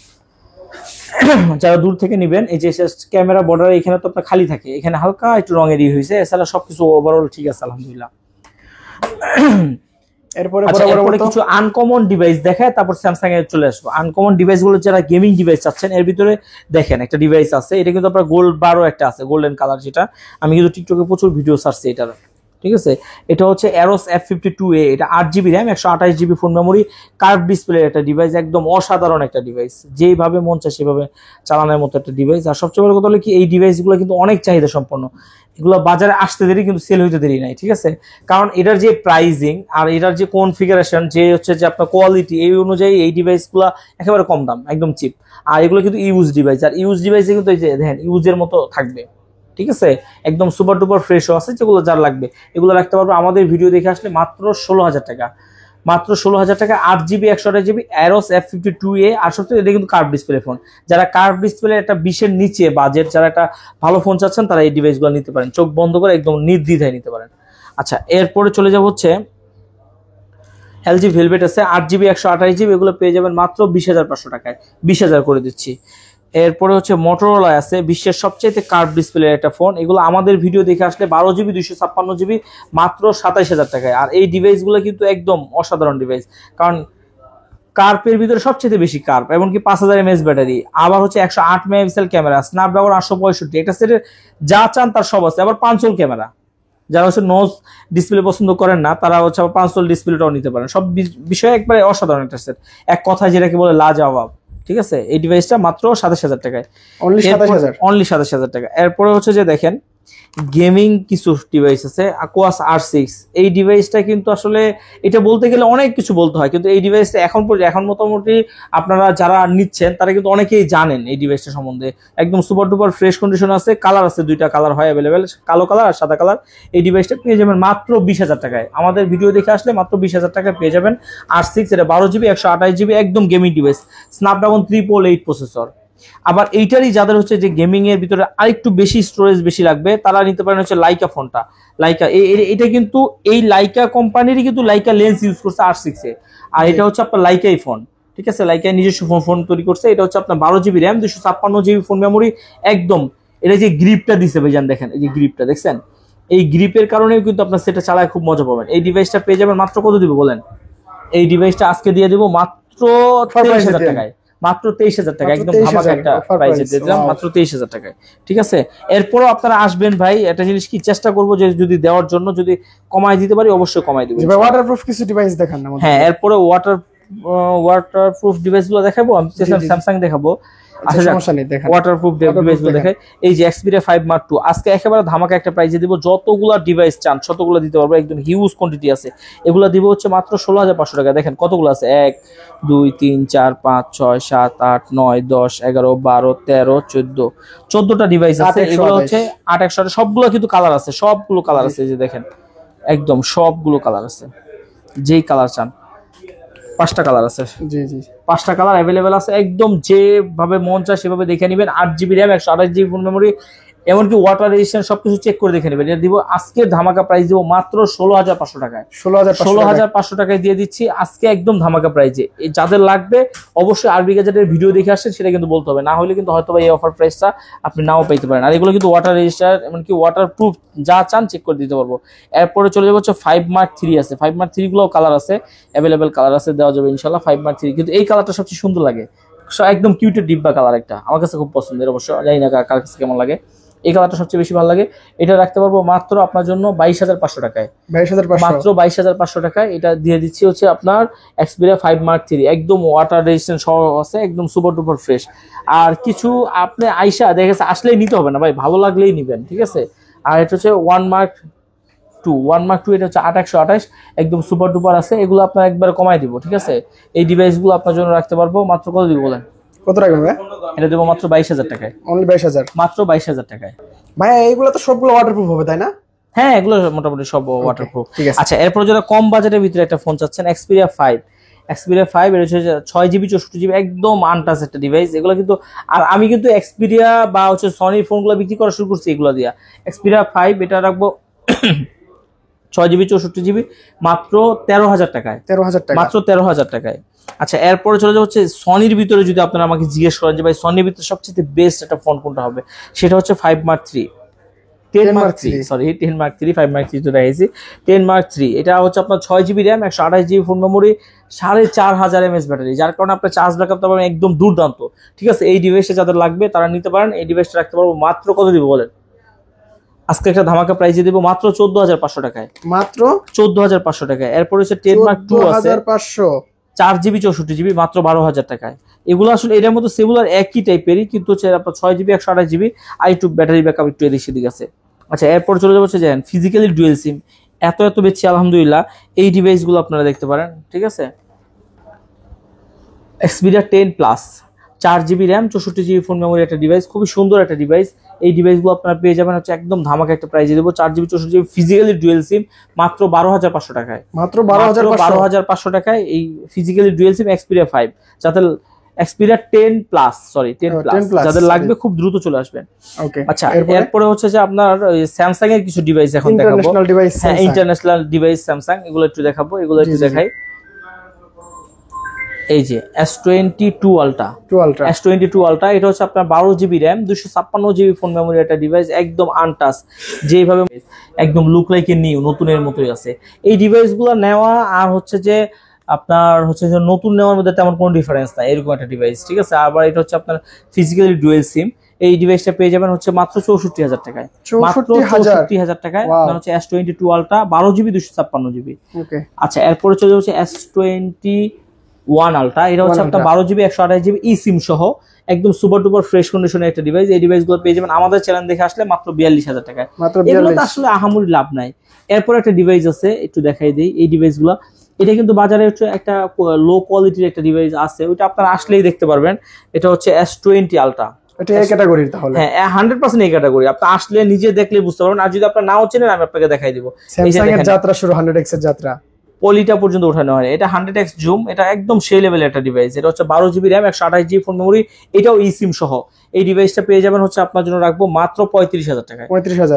যারা দূর থেকে নেবেন, এই যে ক্যামেরা বর্ডারে এখানে তো আপনার খালি থাকে, এখানে হালকা একটু রঙের হয়েছে, এছাড়া সবকিছু ওভারঅল ঠিক আছে আলহামদুলিল্লাহ। এরপরে কিছু আনকমন ডিভাইস দেখায়, তারপর স্যামসাং এ চলে আসবো। আনকমন ডিভাইস গুলো যারা গেমিং ডিভাইস চাচ্ছেন, এর ভিতরে দেখেন একটা ডিভাইস আছে, এটা কিন্তু আপনার গোল্ড বারও একটা আছে, গোল্ডেন কালার, যেটা আমি কিন্তু টিকটকে প্রচুর ভিডিও ছাড়ছি এটার, ঠিক আছে। এটা হচ্ছে অ্যারোস F52A, এটা 8GB RAM 128GB phone memory, curve display একটা ডিভাইস, একদম অসাধারণ একটা ডিভাইস, যেভাবে মন চায় সেভাবে চালানোর মতো একটা ডিভাইস। আর সবচেয়ে বড় কথা হলো কি, এই ডিভাইসগুলো কিন্তু অনেক চাহিদা সম্পন্ন, এগুলো বাজারে আসতে দেরি কিন্তু সেল হইতে দেরি নাই, ঠিক আছে। কারণ এটার যে প্রাইজিং আর এটার যে কনফিগারেশন, যে হচ্ছে যে আপনার কোয়ালিটি, এই অনুযায়ী এই ডিভাইসগুলো একেবারে কম দাম, একদম চিপ। আর এগুলো কিন্তু ইউজ ডিভাইস, আর ইউজ ডিভাইসে কিন্তু এই যে দেখেন ইউজের মতো থাকবে, ঠিক আছে, একদম সুপার ডুপার ফ্রেশও আছে, যেগুলো যার লাগবে এগুলো রাখতে পারবো আমাদের ভিডিও দেখে আসলে মাত্র 16,000 টাকা, মাত্র 16,000 টাকা, 8GB 128GB অ্যারোস F52A। আর সবচেয়ে এটা কিন্তু কার্ভ ডিসপ্লে ফোন, যারা কার্ভ ডিসপ্লে একটা 20-এর নিচে বাজেট, যারা একটা ভালো ফোন চাচ্ছেন, তারা এই ডিভাইসগুলো নিতে পারেন, চোখ বন্ধ করে একদম নির্দ্বিধায় নিতে পারেন। আচ্ছা, এরপরে চলে যাব হচ্ছে LG ভেলভেট আছে 8GB 128GB, এগুলো পেয়ে যাবেন মাত্র 20,500 টাকায়, 20,000 করে দিচ্ছি। এরপরে হচ্ছে মোটরোলা আছে, বিশ্বের সবচেয়ে কার্ভ ডিসপ্লে একটা ফোন, এগুলো আমাদের ভিডিও দেখে আসলে 12GB 256GB মাত্র 27,000 টাকায়। আর এই ডিভাইসগুলো কিন্তু একদম অসাধারণ ডিভাইস, কারণ কার্ভের ভিতরে সবচেয়ে বেশি কার্ভ, এমনকি 5000 mAh ব্যাটারি, আবার হচ্ছে 108 মেগাপিক্সেল ক্যামেরা, স্ন্যাপড্রাগন 865, একটা সেটের যা চান তার সব আছে, আবার 5 ক্যামেরা। যারা হচ্ছে নোজ ডিসপ্লে পছন্দ করেন না, তারা হচ্ছে আবার 5 ডিসপ্লেটাও নিতে পারেন, সব বিষয়ে একবারে অসাধারণ একটা সেট, এক কথায় যেটাকে বলে লাজবাব, ঠিক আছে। এই ডিভাইসটা মাত্র 27,000 টাকায়, অনলি 27,000 টাকা। এরপরে হচ্ছে যে দেখেন গেমিং কিছু ডিভাইস আছে, Aquos R6, এই ডিভাইসটা কিন্তু আসলে এটা বলতে গেলে অনেক কিছু বলতে হয়, কিন্তু এই ডিভাইসটা এখন মোটামুটি আপনারা যারা নিচ্ছেন তারা কিন্তু অনেকেই জানেন এই ডিভাইসটা সম্বন্ধে, একদম সুপার ডুপার ফ্রেশ কন্ডিশন আছে, কালার আছে, দুইটা কালার হয় অ্যাভেলেবেল, কালো কালার আর সাদা কালার। এই ডিভাইসটা পেয়ে যাবেন মাত্র 20,000 টাকায়, আমাদের ভিডিও দেখে আসলে মাত্র 20,000 টাকায় পেয়ে যাবেন R6, এটা 12GB 128GB একদম গেমিং ডিভাইস, স্ন্যাপড্রাগন 888 প্রসেসর। আবার এইটারই যাদের হচ্ছে যে গেমিং এর ভিতরে আরেকটু বেশি স্টোরেজ বেশি লাগবে, তারা নিতে পারেন হচ্ছে লাইকা ফোনটা, লাইকা এটা কিন্তু এই লাইকা কোম্পানিরই কিন্তু লাইকা লেন্স ইউজ করছে R6 এ, আর এটা হচ্ছে আপনার লাইকাই ফোন, ঠিক আছে, লাইকাই নিজস্ব ফোন তৈরি করছে। এটা হচ্ছে আপনার 12GB RAM 256GB phone memory, একদম এটা যে গ্রিপটা দিছে ভাইজান, দেখেন এই যে গ্রিপটা দেখছেন, এই গ্রিপের কারণেও কিন্তু আপনার সেটা চালায় খুব মজা পাবেন। এই ডিভাইসটা পেয়ে যাবেন মাত্র কত দিব বলেন, এই ডিভাইসটা আজকে দিয়ে দেবো মাত্র 23,000 টাকায়, মাত্র 23,000 টাকা, একদম ধামাকা একটা প্রাইসে দিয়ে দিলাম মাত্র 23,000 টাকায়, ঠিক আছে। এরপরও আপনারা আসবেন ভাই, একটা জিনিস কি চেষ্টা করবো যে যদি দেওয়ার জন্য যদি কমাই দিতে পারি অবশ্যই কমাই দিব। ওয়াটারপ্রুফ কিছু ডিভাইস দেখান না। হ্যাঁ, এরপরে ওয়াটারপ্রুফ ডিভাইসগুলো দেখাবো, আমি স্যামসাং দেখাবো। আচ্ছা, সমস্যা নেই, দেখেন ওয়াটারপ্রুফ ডিভাইসগুলো দেখাই। এই যে Xperia 5 Mark II আজকে একেবারে ধামাকা একটা প্রাইসে দিব, যতগুলা ডিভাইস চান ততগুলো দিতে পারবো, একদম হিউজ কোয়ান্টিটি আছে। এগুলো দিব হচ্ছে মাত্র 16,500 টাকা। দেখেন কতগুলো আছে, 1 2 3 4 5 6 7 8 9 10 11 12 13 14টা ডিভাইস আছে। এগুলো হচ্ছে 8 সবগুলো কিন্তু কালার আছে, সবগুলো কালার আছে, যে দেখেন একদম সবগুলো কালার আছে, যেই কালার চান 5টা কালার আছে, জি 5টা কালার অ্যাভেলেবেল আছে, একদম যেভাবে মন চায় সেভাবে দেখে নেবেন। 8GB RAM 128GB phone memory, এমনকি ওয়াটার রেজিস্ট্যান্স সবকিছু চেক করে দেখে নেবেন। এটা দিব আজকের ধামাকা প্রাইস দিব মাত্র 16,500 টাকায়, 16,500 টাকায় দিয়ে দিচ্ছি আজকে একদম ধামাকা প্রাইসে। যাদের লাগবে অবশ্যই আরবি গ্যাজেটের ভিডিও দেখে আসছেন, সেটা কিন্তু বলতে হবে, না হলে কিন্তু হয়তো এই অফার প্রাইসটা আপনি নাও পাইতে পারেন। আর এগুলো কিন্তু ওয়াটার রেজিস্টার, এমনকি ওয়াটার প্রুফ, যা চান চেক করে দিতে পারবো। এরপরে চলে যাবো হচ্ছে 5 Mark III আছে, 5 Mark III গুলোও কালার আছে, অ্যাভেলেবেল কালার আছে, দেওয়া যাবে ইনশাল্লাহ 5 Mark III। কিন্তু এই কালারটা সবচেয়ে সুন্দর লাগে, একদম কিউটের ডিব্বা কালার একটা, আমার কাছে খুব পছন্দের, অবশ্য জানি না কার কাছে কেমন লাগে। এই কালারটা সবচেয়ে বেশি ভালো লাগে। এটা রাখতে পারবো মাত্র আপনার জন্য 22,500 টাকায়। 22,500 মাত্র 22,500 টাকায় এটা দিয়ে দিচ্ছি হচ্ছে আপনার Xperia 5 Mark 3, একদম ওয়াটার রেজিস্ট্যান্ট সহ আছে, একদম সুপার ডুপার ফ্রেশ। আর কিছু আপনি আইসা দেখেছে আসলেই নিতে হবে না ভাই, ভালো লাগলেই নিবেন, ঠিক আছে। আর এটা হচ্ছে 1 Mark 2 এটা হচ্ছে 8/128, একদম সুপার ডুপার আছে। এগুলো আপনার একবারে কমাই দিব, ঠিক আছে। এই ডিভাইসগুলো আপনার জন্য রাখতে পারবো মাত্র কত দিব বলেন? কত রাখবেন ভাই? এটা দেবো মাত্র 22,000 টাকায়। অনলি 22,000? মাত্র 22,000 টাকায়। ভাই এইগুলো তো সবগুলো ওয়াটারপ্রুফ হবে তাই না? হ্যাঁ, এগুলো মোটামুটি সব ওয়াটারপ্রুফ। ঠিক আছে। আচ্ছা, এরপর যারা কম বাজেটের ভিতরে একটা ফোন চাচ্ছেন, Xperia 5 এর হচ্ছে 6GB 64GB একদম আনটাচ একটা ডিভাইস। এগুলো কিন্তু, আর আমি কিন্তু Xperia বা হচ্ছে সনির ফোনগুলো বিক্রি করা শুরু করছি এগুলো দিয়া। Xperia 5 এটা রাখবো 6GB 64GB মাত্র 13,000 টাকায়। 13,000 টাকা? মাত্র 13,000 টাকায়। আচ্ছা, এরপরে চলে যাচ্ছে সনির ভিতরে। যদি আপনারা আমাকে জিজ্ঞেস করেন যে ভাই সনির ভিতরে সবচেয়ে বেস্ট একটা ফোন কোনটা হবে, সেটা হচ্ছে 5 Mark 3, 10 Mark 3, sorry 10 Mark 3, 5 Mark 3 তো দেখাইছি। 10 Mark 3 এটা হচ্ছে আপনার 6GB RAM, 128GB phone memory, 4500 mAh battery, যার কারণে আপনার চার্জ ব্যাকআপ তো পাবেন একদম দুর্দান্ত, ঠিক আছে। এই ডিভাইসটা যাদের লাগবে তারা নিতে পারেন। এই ডিভাইসটা রাখতে পারবো মাত্র কত দিব বলেন? আজকে একটা ধামাকা প্রাইজে দেবো মাত্র 14,500 টাকায়। মাত্র 14,500 টাকায়। এরপর হচ্ছে 10 Mark 2 আছে 14,500, 4GB 64GB মাত্র 12,000 টাকায়। এগুলো আসলে এটার মতো সেগুলার একই টাইপেরই, কিন্তু হচ্ছে আপনার 6GB 128GB আর একটু ব্যাটারি ব্যাকআপ একটু এদিক সেদিক আছে। আচ্ছা, এরপর চলে যাবো হচ্ছে যে ফিজিক্যালি ডুয়েল সিম। এত বেশি আলহামদুলিল্লাহ, এই ডিভাইসগুলো আপনারা দেখতে পারেন, ঠিক আছে। Xperia 10 Plus, 4GB RAM, 64GB phone memory একটা ডিভাইস, খুবই সুন্দর একটা ডিভাইস। এই ডিভাইসগুলো আপনারা পেয়ে যাবেন হচ্ছে একদম ধামাকা একটা প্রাইজে দেবো। 4GB 64GB ফিজিক্যালি ডুয়েল সিম মাত্র 12,500 টাকায়। মাত্র 12,500 টাকায় এই ফিজিক্যালি ডুয়েল সিম Xperia 5, যাদের Xperia 10 Plus, সরি 10 Plus যাদের লাগবে খুব দ্রুত চলে আসবেন। ওকে। আচ্ছা, এরপরে হচ্ছে যে আপনার স্যামসাং এর কিছু ডিভাইস এখন দেখাবো। ইন্টারন্যাশনাল ডিভাইস, হ্যাঁ, ইন্টারন্যাশনাল ডিভাইস স্যামসাং, এগুলো একটু দেখাবো, এগুলো একটু দেখাই। এই যে S22 Ultra, S22 Ultra এটা হচ্ছে আপনার 12GB RAM, 256GB phone memory একটা ডিভাইস, একদম আনটাচ, যেভাবে একদম লুক লাইক এ নিউ, নতুনের মতোই আছে। এই ডিভাইসগুলো নেওয়া আর হচ্ছে যে আপনার হচ্ছে যে নতুন নেওয়ার মধ্যে তেমন কোনো ডিফারেন্স নাই, এরকম একটা ডিভাইস, ঠিক আছে। আবার এটা হচ্ছে আপনার ফিজিক্যালি ডুয়েল সিম। এই ডিভাইসটা পেয়ে যাবেন হচ্ছে মাত্র 64,000 টাকায়। মাত্র 64,000 টাকায় আপনার হচ্ছে S22 Ultra 12GB 256GB। ওকে। আচ্ছা, এরপরে চলে যাচ্ছে S21 Ultra, এটা হচ্ছে আপনার 12GB 128GB ই সিম সহ একদম সুপার ডুপার ফ্রেশ কন্ডিশনের একটা ডিভাইস। এই ডিভাইসগুলো পেয়ে যাবেন আমাদের চ্যানেল দেখে আসলে মাত্র 42,000 টাকায়। এগুলো তো আসলে আহামরি লাভ নাই। এরপর একটা ডিভাইস আছে, একটু দেখাই দিই এই ডিভাইসগুলো। এটা কিন্তু বাজারে হচ্ছে একটা লো কোয়ালিটির একটা ডিভাইস আছে, ওইটা আপনারা আসলেই দেখতে পারবেন। এটা হচ্ছে S20 Ultra। এটা এই ক্যাটাগরির? তাহলে হ্যাঁ, 100% এই ক্যাটাগরি। আপনি আসলে নিজে দেখলে বুঝতে পারবেন, আর যদি আপনারা নাও চেনেন আমি আপনাকে দেখাই দিব। স্যামসাং এর যাত্রা শুরু, 100x এর যাত্রা, পলিটা পর্যন্ত ওঠানো হয়। এটা 100x জুম, এটা একদম সেই লেভেলের একটা ডিভাইস। এটা হচ্ছে 12GB RAM, 128GB phone memory, এটাও ই সিম সহ। এই ডিভাইসটা পেয়ে যাবেন হচ্ছে আপনার জন্য রাখবো মাত্র 35,000 টাকায়।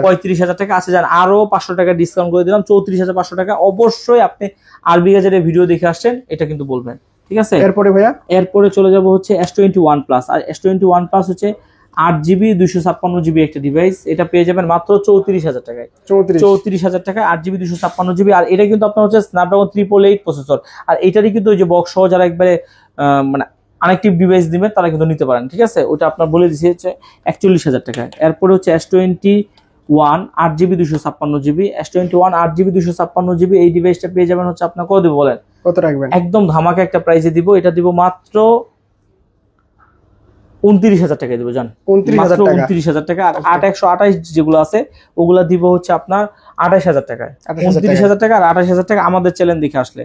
35,000 টাকা আছে। যান আরো 500 টাকা ডিসকাউন্ট করে দিলাম, 34,500 টাকা। অবশ্যই আপনি আরবি বাজারের ভিডিও দেখে আসছেন এটা কিন্তু বলবেন, ঠিক আছে। এরপরে ভাইয়া, এরপরে চলে যাব হচ্ছে S21 Plus। আর S21 Plus হচ্ছে 8GB 256GB একটা ডিভাইস। এটা পেয়ে যাবেন মাত্র 34,000 টাকায়। 34,000 টাকায় 8GB 256GB। আর এটা কিন্তু আপনার হচ্ছে স্ন্যাপড্রাগন 888 প্রসেসর। আর এটারই কিন্তু ওই যে বক্স সহ যারা একবারে মানে কানেক্টিভ ডিভাইস দিবেন তারা কিন্তু নিতে পারেন, ঠিক আছে। ওটা আপনার বলে দিচ্ছি হচ্ছে 41,000 টাকায়। এরপরে হচ্ছে S21 8GB 256GB, S21 8GB 256GB। এই ডিভাইসটা পেয়ে যাবেন হচ্ছে আপনার কত দিব বলেন? কত রাখবেন? একদম ধামাকা একটা প্রাইসে দিব। এটা দিব মাত্র 29,000 টাকায় দিব জান। 29,000 টাকা। আর 8/128 যেগুলো আছে ওগুলা দিব হচ্ছে আপনার 28,000 টাকায়। 29,000 টাকা আর 28,000 টাকা আমাদের চ্যানেল দেখে আসলে।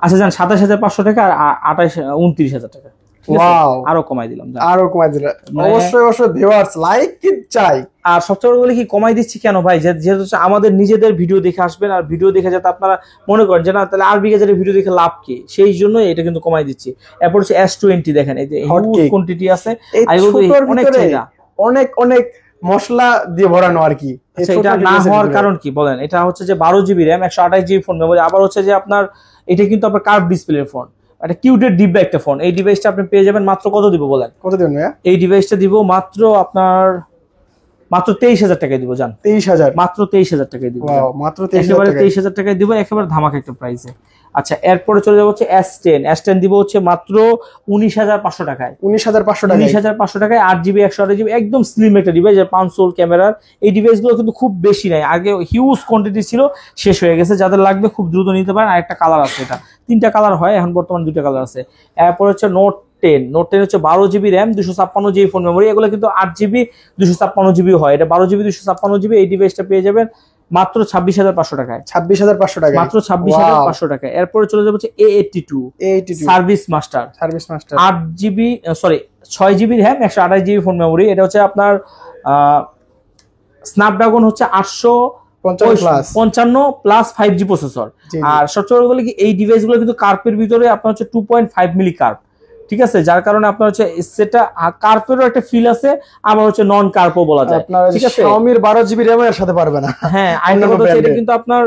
আচ্ছা জান, 27,500 টাকা আর 29,000 টাকা। ওয়াও, আরো কমাই দিলাম, আরো কমাই দিলাম। অবশ্যই ভিউয়ার্স লাইক কি চাই। আর সবচেয়ে বড় বলে কি কমাই দিচ্ছি কেন ভাই, যেহেতু আমাদের নিজেদের ভিডিও দেখে আসবেন, আর ভিডিও দেখে যাতে আপনারা মনে করেন যে না তাহলে আরবি বাজারের ভিডিও দেখে লাভ কি, সেই জন্য এটা কিন্তু কমাই দিচ্ছি। এরপর হচ্ছে S20 দেখেন, এই যে হিউজ কোয়ান্টিটি আছে, অনেক অনেক মশলা দিয়ে ভরানো আর কি। এটা না হওয়ার কারণ কি বলেন? এটা হচ্ছে যে 12GB RAM, 128GB phone memory, আবার হচ্ছে যে আপনার এটা কিন্তু আপনার কার্ভ ডিসপ্লের ফোন, একটা কিউটের ডিব্বা একটা ফোন। এই ডিভাইসটা আপনি পেয়ে যাবেন মাত্র কত দিব বলেন? কত দিবেন ভাইয়া? এই ডিভাইসটা দিব মাত্র আপনার মাত্র 23,000 টাকায় দিব জান। 23,000? মাত্র 23,000 টাকায় দিব। মাত্র 23,000 টাকায় দিব, একেবারে ধামাকা একটা প্রাইসে। আচ্ছা এরপরে চলে যাবো হচ্ছে S10 দিব হচ্ছে মাত্র 19,500 টাকায়। 19,500 টাকা, 19,500 টাকায় 8GB 128GB একদম স্লিম একটা ডিভাইস, 5 ক্যামেরার। এই ডিভাইসগুলো কিন্তু খুব বেশি নাই, আগে হিউজ কোয়ান্টিটি ছিল, শেষ হয়ে গেছে। যাদের লাগবে খুব দ্রুত নিতে পারেন। আরেকটা কালার আছে, এটা 3টা কালার হয়, এখন বর্তমানে 2টা কালার আছে। এরপর হচ্ছে নোট 10 হচ্ছে 12GB RAM 256GB phone memory. এগুলো কিন্তু 8GB 256GB হয়, এটা 12GB 256GB। এই ডিভাইসটা পেয়ে যাবেন মাত্র 26,500 টাকায়। 26,500 টাকা, মাত্র 26,500 টাকায়। এরপরে চলে যাবো হচ্ছে A82 service master 8GB 6GB RAM 128GB phone memory. এটা হচ্ছে আপনার স্ন্যাপড্রাগন হচ্ছে 855 প্লাস 5G প্রসেসর। আর সবচেয়ে বড় কথা কি এই ডিভাইসগুলো কিন্তু কার্পের ভিতরে আপনার হচ্ছে 2.5 মিলি কার্প, ঠিক আছে, যার কারণে আপনার হচ্ছে সেটা কার্পেরও একটা ফিল আছে, আবার হচ্ছে নন কার্পও বলা যায়, ঠিক আছে। Xiaomi 12GB RAM এর সাথে পারবে না। হ্যাঁ, আইনের কথা হচ্ছে এটা কিন্তু আপনার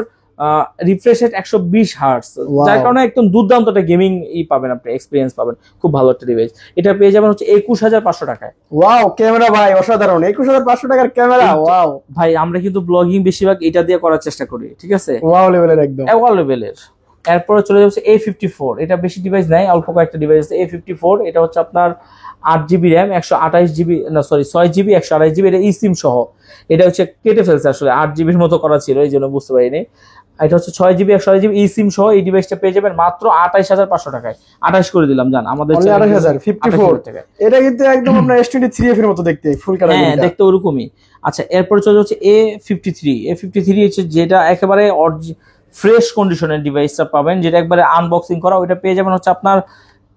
রিফ্রেশ রেট 120 হার্টজ, যার কারণে একদম দুর্দান্ত একটা গেমিং পাবেন, আপনি এক্সপেরিয়েন্স পাবেন, খুব ভালো একটা ডিভাইস। এটা পেয়ে যাবেন হচ্ছে 21,500 টাকায়। ওয়াও, ক্যামেরা ভাই অসাধারণ, 21,500 টাকার ক্যামেরা। ওয়াও ভাই, আমরা কিন্তু ব্লগিং বেশিরভাগ এটা দিয়ে করার চেষ্টা করি, ঠিক আছে, ওয়াও লেভেলের, একদম ওয়াও লেভেলের। এরপরে চলে যাচ্ছে A54, এটা বেশি ডিভাইস নাই, অল্প কয়েকটা ডিভাইস আছে। A54 এটা হচ্ছে আপনার 8GB RAM 128GB 6GB 128GB, এটা eSIM সহ। এটা হচ্ছে কেটে ফেলছে, আসলে 8GBর মতো করা ছিল, এই জন্য বুঝতে পারিনি। এটা হচ্ছে 6GB 128GB eSIM সহ। এই ডিভাইসটা পেয়ে যাবেন মাত্র 28,500 টাকায়। 28 করে দিলাম, জান আমাদের 28,054 টাকা। এটা কিন্তু একদম আপনার S23F এর মতো দেখতে, ফুল কালার, হ্যাঁ দেখতে ওরকমই। আচ্ছা এরপরে চলে যাচ্ছে A53 হচ্ছে যেটা একেবারে ফ্রেশ কন্ডিশনের ডিভাইসটা পাবেন, যেটা একবারে আনবক্সিং করা। ওইটা পেয়ে যাবেন হচ্ছে আপনার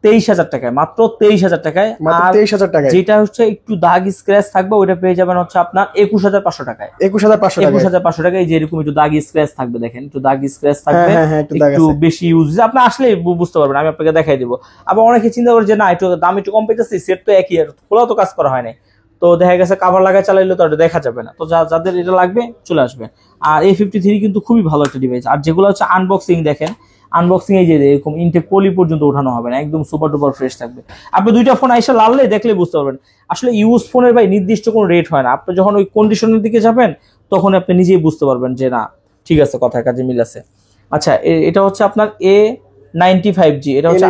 23,000 টাকায়, মাত্র 23,000 টাকায়। আর 23,000 টাকায় যেটা হচ্ছে একটু দাগ স্ক্র্যাচ থাকবে, ওইটা পেয়ে যাবেন হচ্ছে আপনার 21,500 টাকায়। 21,500 টাকায়, যে এরকম একটু দাগ স্ক্র্যাচ থাকবে, দেখেন একটু দাগ স্ক্র্যাচ থাকবে, একটু বেশি ইউজ, আপনি আসলে বুঝতে পারবেন, আমি আপনাকে দেখাই দিব। আবার অনেকে চিন্তা করে যে না একটু দাম একটু কম পেতেছি, সেট তো একই, খোলা তো কাজ করা হয় না, তো দেখা গেছে কাভার লাগায় চালাইলে তো দেখা যাবে না। তো যাদের এটা লাগবে চলে আসবে। আর A53 কিন্তু খুবই ভালো একটা ডিভাইস। আর যেগুলো হচ্ছে আনবক্সিং, দেখেন আনবক্সিং এই যে এরকম ইনটেক পলি পর্যন্ত ওঠানো হবে না, একদম সুপার ডুপার ফ্রেশ থাকবে। আপনি দুইটা ফোন আইসা লাললে দেখলে বুঝতে পারবেন। আসলে ইউজ ফোনের ভাই নির্দিষ্ট কোনো রেট হয় না, আপনি যখন ওই কন্ডিশনের দিকে যাবেন তখন আপনি নিজেই বুঝতে পারবেন যে না ঠিক আছে, কথার কাজে মিল আছে। আচ্ছা এটা হচ্ছে আপনার A95G, এটা হচ্ছে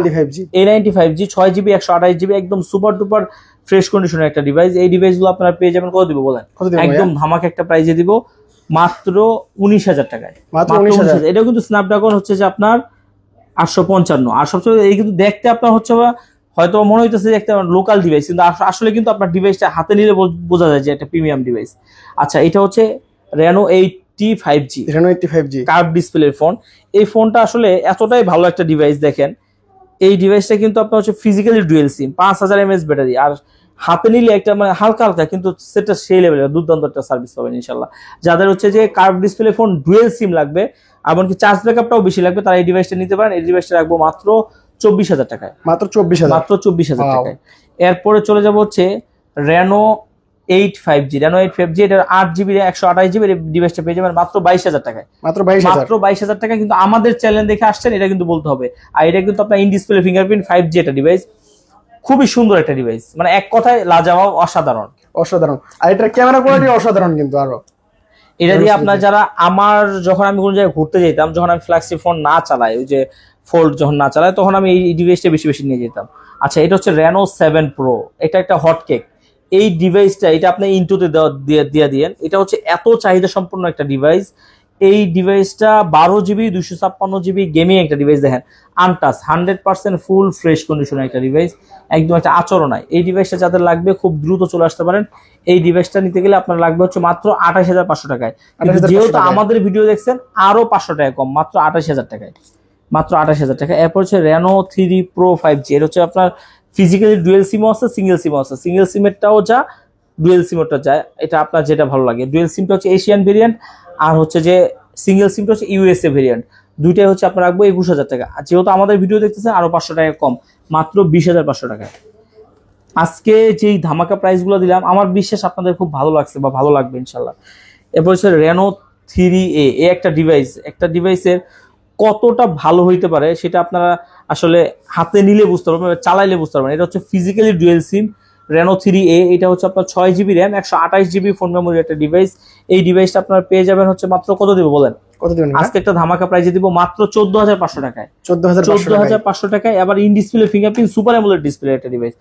A95G 6GB 128GB একদম সুপার ডুপার ফ্রেশ কন্ডিশনের একটা ডিভাইস। এই ডিভাইসগুলো আপনারা পেয়ে যাবেন কত দিব বলেন? একদম ধামাকা একটা প্রাইজে দিব, মাত্র 19,000 টাকায়। এটাও কিন্তু স্ন্যাপড্রাগন হচ্ছে যে আপনার 855। আর সবচেয়ে এই কিন্তু দেখতে আপনার হচ্ছে হয়তো মনে হইতেছে যে একটা লোকাল ডিভাইস, কিন্তু আসলে কিন্তু আপনার ডিভাইসটা হাতে নিলে বোঝা যায় যে একটা প্রিমিয়াম ডিভাইস। আচ্ছা এটা হচ্ছে Reno 85G কার্ভ ডিসপ্লের ফোন। এই ফোনটা আসলে এতটাই ভালো একটা ডিভাইস, দেখেন এই ডিভাইসটা কিন্তু আপনার হচ্ছে ফিজিক্যালি ডুয়েল সিম, 5000 mAh ব্যাটারি, আর হাতে নিলে একটা মানে হালকা হালকা কিন্তু সেটা সেই লেভেলের দুর্দান্ত একটা সার্ভিস পাবেন ইনশাল্লাহ। যাদের হচ্ছে যে কার্ভ ডিসপ্লে ফোন ডুয়েল সিম লাগবে, এমনকি চার্জ ব্যাকআপটাও বেশি লাগবে, তারা এই ডিভাইসটা নিতে পারেন। এই ডিভাইসটা রাখবো মাত্র 24,000 টাকায়, মাত্র 24,000 টাকায়। এরপরে চলে যাবো হচ্ছে Reno 85G, এটার 8GB 128GB ডিভাইসটা পেয়ে যাবেন মাত্র 22,000 টাকায়, মাত্র 22,000 টাকা। কিন্তু আমাদের চ্যানেল দেখে আসছেন, এটা কিন্তু বলতে হবে। আর এটা কিন্তু আপনার ইন ডিসপ্লে ফিঙ্গারপ্রিন্ট 5G একটা ডিভাইস, খুবই সুন্দর একটা ডিভাইস, মানে এক কথায় লাজবাব, অসাধারণ। আর এটার ক্যামেরা কোয়ালিটি অসাধারণ কিন্তু আরো। এটা দিয়ে আপনার যারা যখন আমি কোনো জায়গায় ঘুরতে যেতাম, যখন আমি ফ্ল্যাগশিপ ফোন না চালাই, ওই যে ফোল্ড যখন না চালাই, তখন আমি এই ডিভাইসটা বেশি নিয়ে যেতাম। আচ্ছা এটা হচ্ছে Reno 7 Pro, এটা একটা হটকেক। এই ডিভাইসটা এটা আপনি ইন্টুতে দিয়ে দিয়েন, এটা হচ্ছে এত চাহিদা সম্পন্ন একটা ডিভাইস। এই ডিভাইসটা 12GB 256GB গেমিং একটা ডিভাইস, দেখেন আনটাচ 100% ফুল ফ্রেশ কন্ডিশনের একটা ডিভাইস, একদম একটা আচরণ নাই। এই ডিভাইসটা যাদের লাগবে খুব দ্রুত চলে আসতে পারেন। এই ডিভাইসটা নিতে গেলে আপনার লাগবে হচ্ছে মাত্র 28,500 টাকায়। যেহেতু আমাদের ভিডিও দেখছেন আরো 500 টাকা কম, মাত্র 28,000 টাকায়, মাত্র 28,000 টাকা। এরপর হচ্ছে Reno 3 Pro 5G, এটা হচ্ছে আপনার ফিজিক্যালি ডুয়েল সিমও আছে, সিঙ্গেল সিমও আছে। সিঙ্গেল সিমেরটাও যা, ডুয়েল সিমেরটা যায়, এটা আপনার যেটা ভালো লাগে। ডুয়েল সিমটা হচ্ছে এশিয়ান ভেরিয়েন্ট, আর হচ্ছে যে সিঙ্গেল সিমটা হচ্ছে USA ভেরিয়েন্ট। দুইটাই হচ্ছে আপনার রাখবো 21,000 টাকা। যেহেতু আমাদের ভিডিও দেখতেছেন আরো 500 টাকা কম, মাত্র 20,500 টাকায়। আজকে যেই ধামাকা প্রাইস গুলো দিলাম, আমার বিশ্বাস আপনাদের খুব ভালো লাগছে বা ভালো লাগবে ইনশাল্লাহ। এরপর হচ্ছে Reno 3A, একটা ডিভাইসের কতটা ভালো হইতে পারে সেটা আপনারা আসলে হাতে নিলে বুঝতে পারবেন, চালাইলে বুঝতে পারবেন। এটা হচ্ছে ফিজিক্যালি ডুয়েল সিম, Reno 3A, এটা হচ্ছে আপনার 6GB RAM 128GB phone memory একটা ডিভাইস। এই ডিভাইসটা আপনার পেয়ে যাবেন হচ্ছে মাত্র কত দিব বলেন? কত দিবেন? আজকে একটা ধামাকা প্রাইজে দিব মাত্র 14500 টাকায়। 14500 টাকায়। আবার in display fingerprint super AMOLED display একটা ডিভাইস।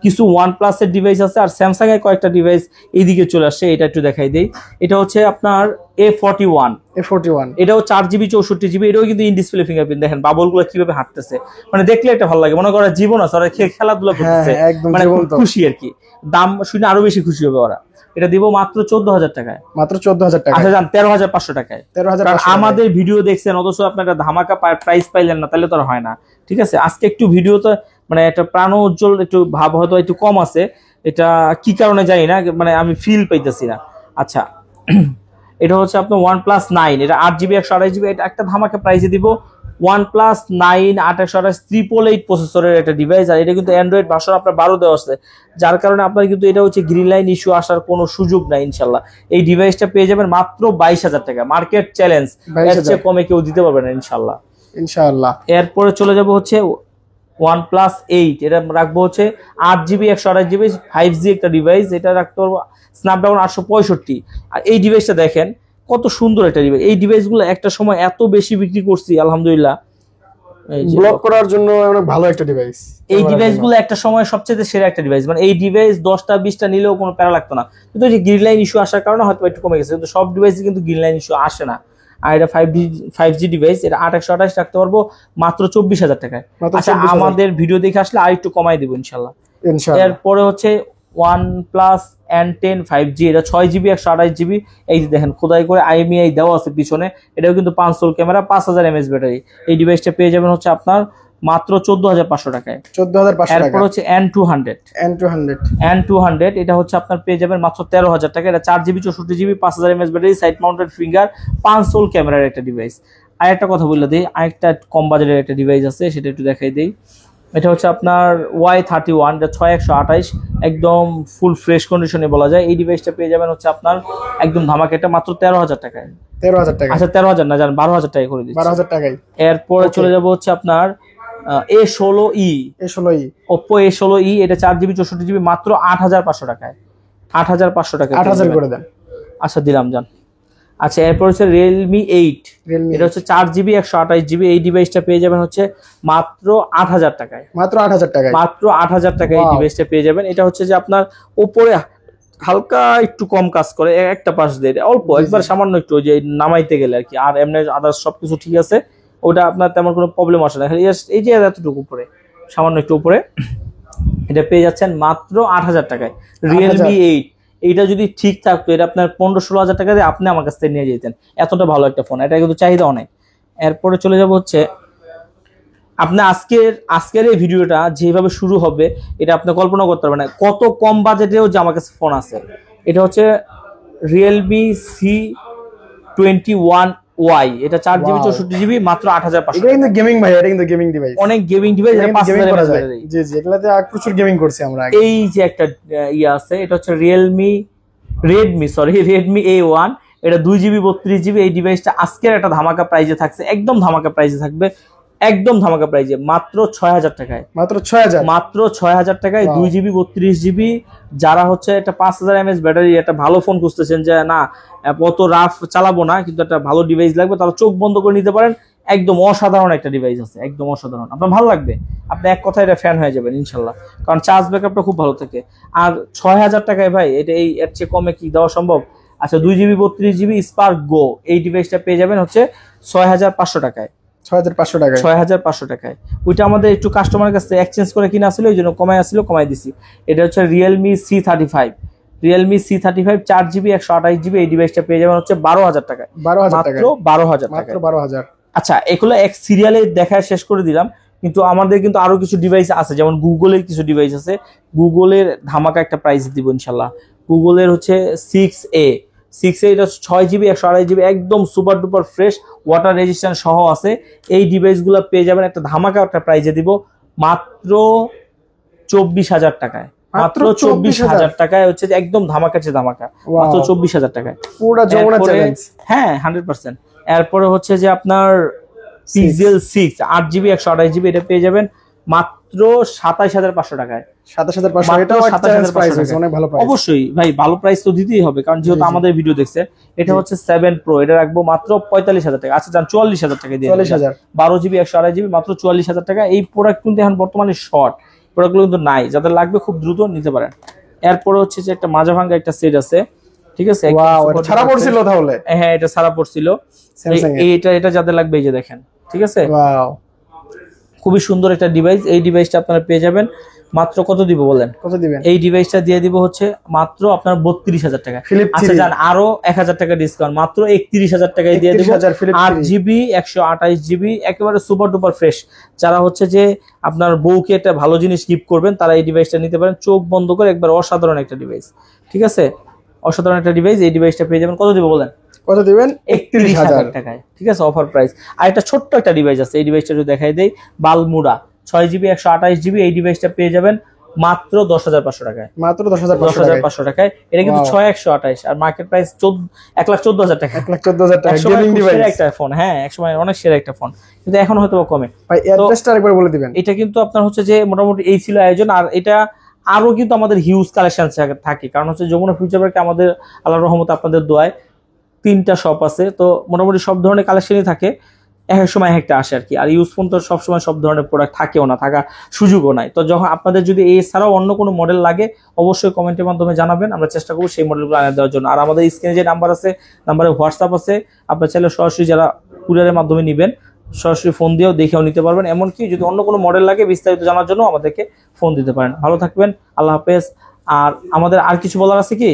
কিছু OnePlus এর ডিভাইস আছে আর স্যামসাং এর কয়েকটা ডিভাইস এইদিকে চলে আসছে, এটা একটু দেখাই দেই। এটা হচ্ছে আপনার A41, এটাও 4GB 64GB, এটাও কিন্তু ইন ডিসপ্লে ফিঙ্গারপ্রিন্ট। দেখেন বাবলগুলো কিভাবে হাঁটতেছে, মানে দেখলে একটা ভালো লাগে, মনে করে জীবন আছে, ওরা খেলাধুলা করতেছে, মানে খুশি আর কি। দাম শুনে আরো বেশি খুশি হবে ওরা। এটা দিব মাত্র 14000 টাকায়। মাত্র 14000 টাকা। আচ্ছা জান 13500 টাকায়। 13500। আমাদের ভিডিও দেখছেন অথচ আপনি একটা ধামাকা প্রাইস পাইলেন না, তাহলে তো আর হয় না। ঠিক আছে, আজকে একটু ভিডিওতে মানে একটা প্রাণ উজ্জ্বল একটু ভাব হয়তো একটু কম আছে, এটা কি কারণে জানি না, মানে আমি ফিল পাইতেছি না। আচ্ছা এটা হচ্ছে আপনার OnePlus 9, এটা 8GB 128GB, এটা একটা ধামাকা প্রাইসে দিব। OnePlus 9 828 888 প্রসেসরের একটা ডিভাইস, আর এটা কিন্তু অ্যান্ড্রয়েড ভার্সন আপনার 12 দেওয়া আছে, যার কারণে আপনার কিন্তু এটা হচ্ছে গ্রিন লাইন ইস্যু আসার কোনো সুযোগ নাই ইনশাল্লাহ। এই ডিভাইসটা পেয়ে যাবেন মাত্র 22000 টাকা। মার্কেট চ্যালেঞ্জ, এর চেয়ে কমে কেউ দিতে পারবে না ইনশাল্লাহ। এরপরে চলে যাব হচ্ছে OnePlus 8, এটা রাখবো হচ্ছে 8GB 128GB 5G একটা ডিভাইস, এটা রাখতে পারবো স্ন্যাপড্রাগন 865। আর এই ডিভাইসটা দেখেন কত সুন্দর একটা ডিভাইস। এই ডিভাইসগুলো একটা সময় এত বেশি বিক্রি করছি আলহামদুলিল্লাহ, ব্লক করার জন্য অনেক ভালো একটা ডিভাইস। এই ডিভাইসগুলো একটা সময় সবচেয়ে সেরা একটা ডিভাইস, মানে এই ডিভাইস 10টা 20টা নিলেও কোনো প্যারা লাগতো না, কিন্তু এই গ্রিন লাইন ইস্যু আসার কারণে হয়তো একটু কমে গেছে, কিন্তু সব ডিভাইসে কিন্তু গ্রিন লাইন ইস্যু আসে না। আর এটা 5G ডিভাইস, এটা 8128 রাখতে পারবো মাত্র 24000 টাকায়। আচ্ছা আমাদের ভিডিও দেখে আসলে আর একটু কমাই দিব ইনশাল্লাহ। এরপরে হচ্ছে OnePlus N10 5G, এটা 6GB 128GB। এই যে দেখেন খোদাই করে IMEI দেওয়া আছে পিছনে, এটাও কিন্তু 5 সোল ক্যামেরা, 5000 mAh ব্যাটারি। এই ডিভাইসটা পেয়ে যাবেন হচ্ছে আপনার মাত্র 14500 টাকায়। 14500 টাকা। এরপর হচ্ছে N200, এটা হচ্ছে আপনার পেয়ে যাবেন মাত্র 13000 টাকা। এটা 4GB 64GB 5000 mAh battery, side mounted finger, 5 সোল ক্যামেরার একটা ডিভাইস। আর একটা কথা বলে দিই, আরেকটা কম বাজেটের একটা ডিভাইস আছে, সেটা একটু দেখাই দিই। এটা হচ্ছে আপনার Y31, এটা 6128, একদম ফুল ফ্রেশ কন্ডিশনে বলা যায়। এই ডিভাইসটা পেয়ে যাবেন হচ্ছে আপনার একদম ধামাকা, এটা মাত্র 13000 টাকায়। 13000 টাকা। আচ্ছা 13000 না জান 12000 টাকা করে দিচ্ছি। 12000 টাকায়। এরপরে চলে যাব হচ্ছে আপনার A16e, Oppo A16e, এটা 4GB 64GB মাত্র 8500 টাকায়। 8500 টাকা 8000 করে দেন। আচ্ছা দিলাম জান। আচ্ছা এরপর হচ্ছে Realme 8, এটা হচ্ছে 4GB 128GB। এই ডিভাইসটা পেয়ে যাবেন হচ্ছে মাত্র 8000 টাকায়। মাত্র 8000 টাকায়। মাত্র 8000 টাকায় এই ডিভাইসটা পেয়ে যাবেন। এটা হচ্ছে যে আপনার উপরে হালকা একটু কম কাজ করে, একটা পাশ দিয়ে অল্প একবার সামান্য একটু যে নামাইতে গেলে আর কি, আর এমনি আদার্স সবকিছু ঠিক আছে, ওটা আপনার তেমন কোনো প্রবলেম আসে না। এই যে এতটুকু উপরে, সামান্য একটু উপরে, এটা পেয়ে যাচ্ছেন মাত্র 8000 টাকায়। Realme 8, এইটা যদি ঠিক থাকতো এটা আপনার 15-16 টাকা দিয়ে আপনি আমার কাছ থেকে নিয়ে যেতেন, এতটা ভালো একটা ফোন, এটা কিন্তু চাহিদা অনেক। এরপরে চলে যাব হচ্ছে আপনি আজকের এই ভিডিওটা যেভাবে শুরু হবে এটা আপনি কল্পনা করতে পারবেন না, কত কম বাজেটেও যে আমার কাছে ফোন আছে। এটা হচ্ছে Realme C21Y, এটা 4GB 64GB মাত্র 8500। এটা কিন্তু গেমিং ভাই, এটা কিন্তু গেমিং ডিভাইস, অনেক গেমিং ডিভাইস, এটা 5000 mAh ব্যাটারি। জি জি, এগুলাতে প্রচুর গেমিং করছি আমরা। এই যে একটা আছে, এটা হচ্ছে Redmi A1, এটা 2GB 32GB। এই ডিভাইসটা আজকের একটা ধামাকা প্রাইজে থাকছে, একদম ধামাকা প্রাইজে থাকবে, একদম ধামাকা প্রাইজে মাত্র 6000 টাকায়। মাত্র 6000 টাকায় 2GB 32GB। যারা হচ্ছে একটা 5000 mAh ব্যাটারি একটা ভালো ফোন খুঁজতেছেন, যে না অত রাফ চালাবো না কিন্তু একটা ভালো ডিভাইস লাগবে, তাহলে চোখ বন্ধ করে নিতে পারেন। একদম অসাধারণ একটা ডিভাইস আছে, একদম অসাধারণ, আপনার ভালো লাগবে, আপনি এক কথায় এটা ফ্যান হয়ে যাবেন ইনশাল্লাহ, কারণ চার্জ ব্যাকআপটা খুব ভালো থাকে। আর 6000 টাকায় ভাই এটা এর চেয়ে কমে কি দেওয়া সম্ভব? আচ্ছা 2GB 32GB স্পার্ক গো, এই ডিভাইসটা পেয়ে যাবেন হচ্ছে 6500 টাকায়। 6500 টাকায়। ওইটা আমাদের একটু কাস্টমারের কাছে এক্সচেঞ্জ করে কিনা ছিল, এই জন্য কমাই দিছি। এটা হচ্ছে Realme C35, 4GB 128GB। এই ডিভাইসটা পেয়ে যাবেন হচ্ছে 12000 টাকায়। মাত্র 12000 টাকায়। আচ্ছা এগুলো এক সিরিয়ালে দেখায় শেষ করে দিলাম, কিন্তু আমাদের কিন্তু আরো কিছু ডিভাইস আছে, যেমন গুগলের কিছু ডিভাইস আছে। গুগলের ধামাকা একটা প্রাইস দিব ইনশাল্লাহ। গুগলের হচ্ছে 6A, এটা 6GB 128GB, একদম super duper fresh, water resistant সহ আছে। এই ডিভাইসগুলো পেয়ে যাবেন একটা ধামাকা একটা প্রাইজে দিব মাত্র 24000 টাকায়। মাত্র 24000 টাকায় হচ্ছে একদম ধামাকার চেয়ে ধামাকা, মাত্র 24000 টাকায়। পুরো যমুনা চ্যালেঞ্জ। হ্যাঁ 100%। এরপরে হচ্ছে যে আপনার Pixel 6 8GB 128GB, এটা পেয়ে যাবেন মাত্র মাত্র 27,500 টাকায়। 27,500 এটাও একটা চ্যালেঞ্জ প্রাইস হইছে, অনেক ভালো প্রাইস। অবশ্যই ভাই, ভালো প্রাইস তো দিতেই হবে, কারণ যেহেতু আমাদের ভিডিও দেখছে। এটা হচ্ছে 7 Pro, এটা রাখবো মাত্র 45,000 টাকা। আচ্ছা যান 44,000 টাকা দিয়ে 44,000 12GB 128GB মাত্র 44,000 টাকা। এই প্রোডাক্ট কিন্তু এখন বর্তমানে শর্ট, প্রোডাক্টগুলো কিন্তু নাই, যাদের লাগবে খুব দ্রুত নিতে পারেন। এরপরে হচ্ছে যে একটা মাজা ভাঙ্গা একটা সেট আছে, ঠিক আছে? ওয়াও, এটা ছাড়া পড়ছিল তাহলে? হ্যাঁ, এটা সারা পড়ছিল। এটা যাদের লাগবে এই যে দেখেন, ঠিক আছে? ওয়াও, খুবই সুন্দর একটা ডিভাইস। এই ডিভাইসটা আপনারা পেয়ে যাবেন মাত্র কত দিব বলেন? কত দিবেন? এই ডিভাইসটা দিয়ে দিব হচ্ছে মাত্র আপনার 32,000 টাকা। আচ্ছা যান আরো 1,000 টাকা ডিসকাউন্ট, মাত্র 31,000 টাকায় দিয়ে দিব। 8GB 128GB একেবারে সুপার ডুপার ফ্রেশ। যারা হচ্ছে যে আপনার বউকে একটা ভালো জিনিস গিফট করবেন, তারা এই ডিভাইসটা নিতে পারেন। চোখ বন্ধ করে একবার অসাধারণ একটা ডিভাইস, ঠিক আছে? অসাধারণ একটা ডিভাইস। এই ডিভাইসটা পেয়ে যাবেন কত দিব বলেন? কত দিবেন? 31,000 টাকায়, ঠিক আছে? Offer price. আর একটা ছোট্ট একটা ডিভাইস আছে, এই ডিভাইসটা যদি দেখাই দেই, বালমুড়া 6GB 128GB। এই ডিভাইসটা পেয়ে যাবেন মাত্র 10,500 টাকায়। মাত্র 10,500 টাকায়। এটা কিন্তু 6128, আর মার্কেট প্রাইস 1,14,000 টাকা। 1,14,000 টাকা গেমিং ডিভাইস, একটা ফোন। হ্যাঁ, একসময় অনেক সেরা একটা ফোন, কিন্তু এখন হয়তো কমে। ভাই অ্যাড্রেসটা আরেকবার বলে দিবেন। এটা কিন্তু আপনার হচ্ছে যে মোটামুটি এই ছিল আয়োজন। আর এটা আরো কিন্তু আমাদের হিউজ কালেকশন থাকে, কারণ হচ্ছে যমুনা ফিউচার পার্কে আমাদের আল্লাহর রহমতে আপনাদের দোয়ায় 3টা শপ আছে, তো মোটামুটি সব ধরনের কালেকশনই থাকে। এক এক সময় একটা আসে আর কি। আর ইউজ ফোন তো সবসময় সব ধরনের প্রোডাক্ট থাকেও না, থাকা সুযোগও নাই। তো যখন আপনাদের যদি এছাড়াও অন্য কোনো মডেল লাগে, অবশ্যই কমেন্টের মাধ্যমে জানাবেন, আমরা চেষ্টা করবো সেই মডেলগুলো আনিয়ে দেওয়ার জন্য। আর আমাদের স্ক্রিনে যে নাম্বার আছে, নাম্বারে হোয়াটসঅ্যাপ আছে, আপনার চাইলে সরাসরি যারা কুরিয়ারের মাধ্যমে নেবেন, সরাসরি ফোন দিয়েও দেখেও নিতে পারবেন। এমনকি যদি অন্য কোনো মডেল লাগে, বিস্তারিত জানার জন্য আমাদেরকে ফোন দিতে পারেন। ভালো থাকবেন, আল্লাহ হাফেজ। আর আমাদের আর কিছু বলার আছে কি?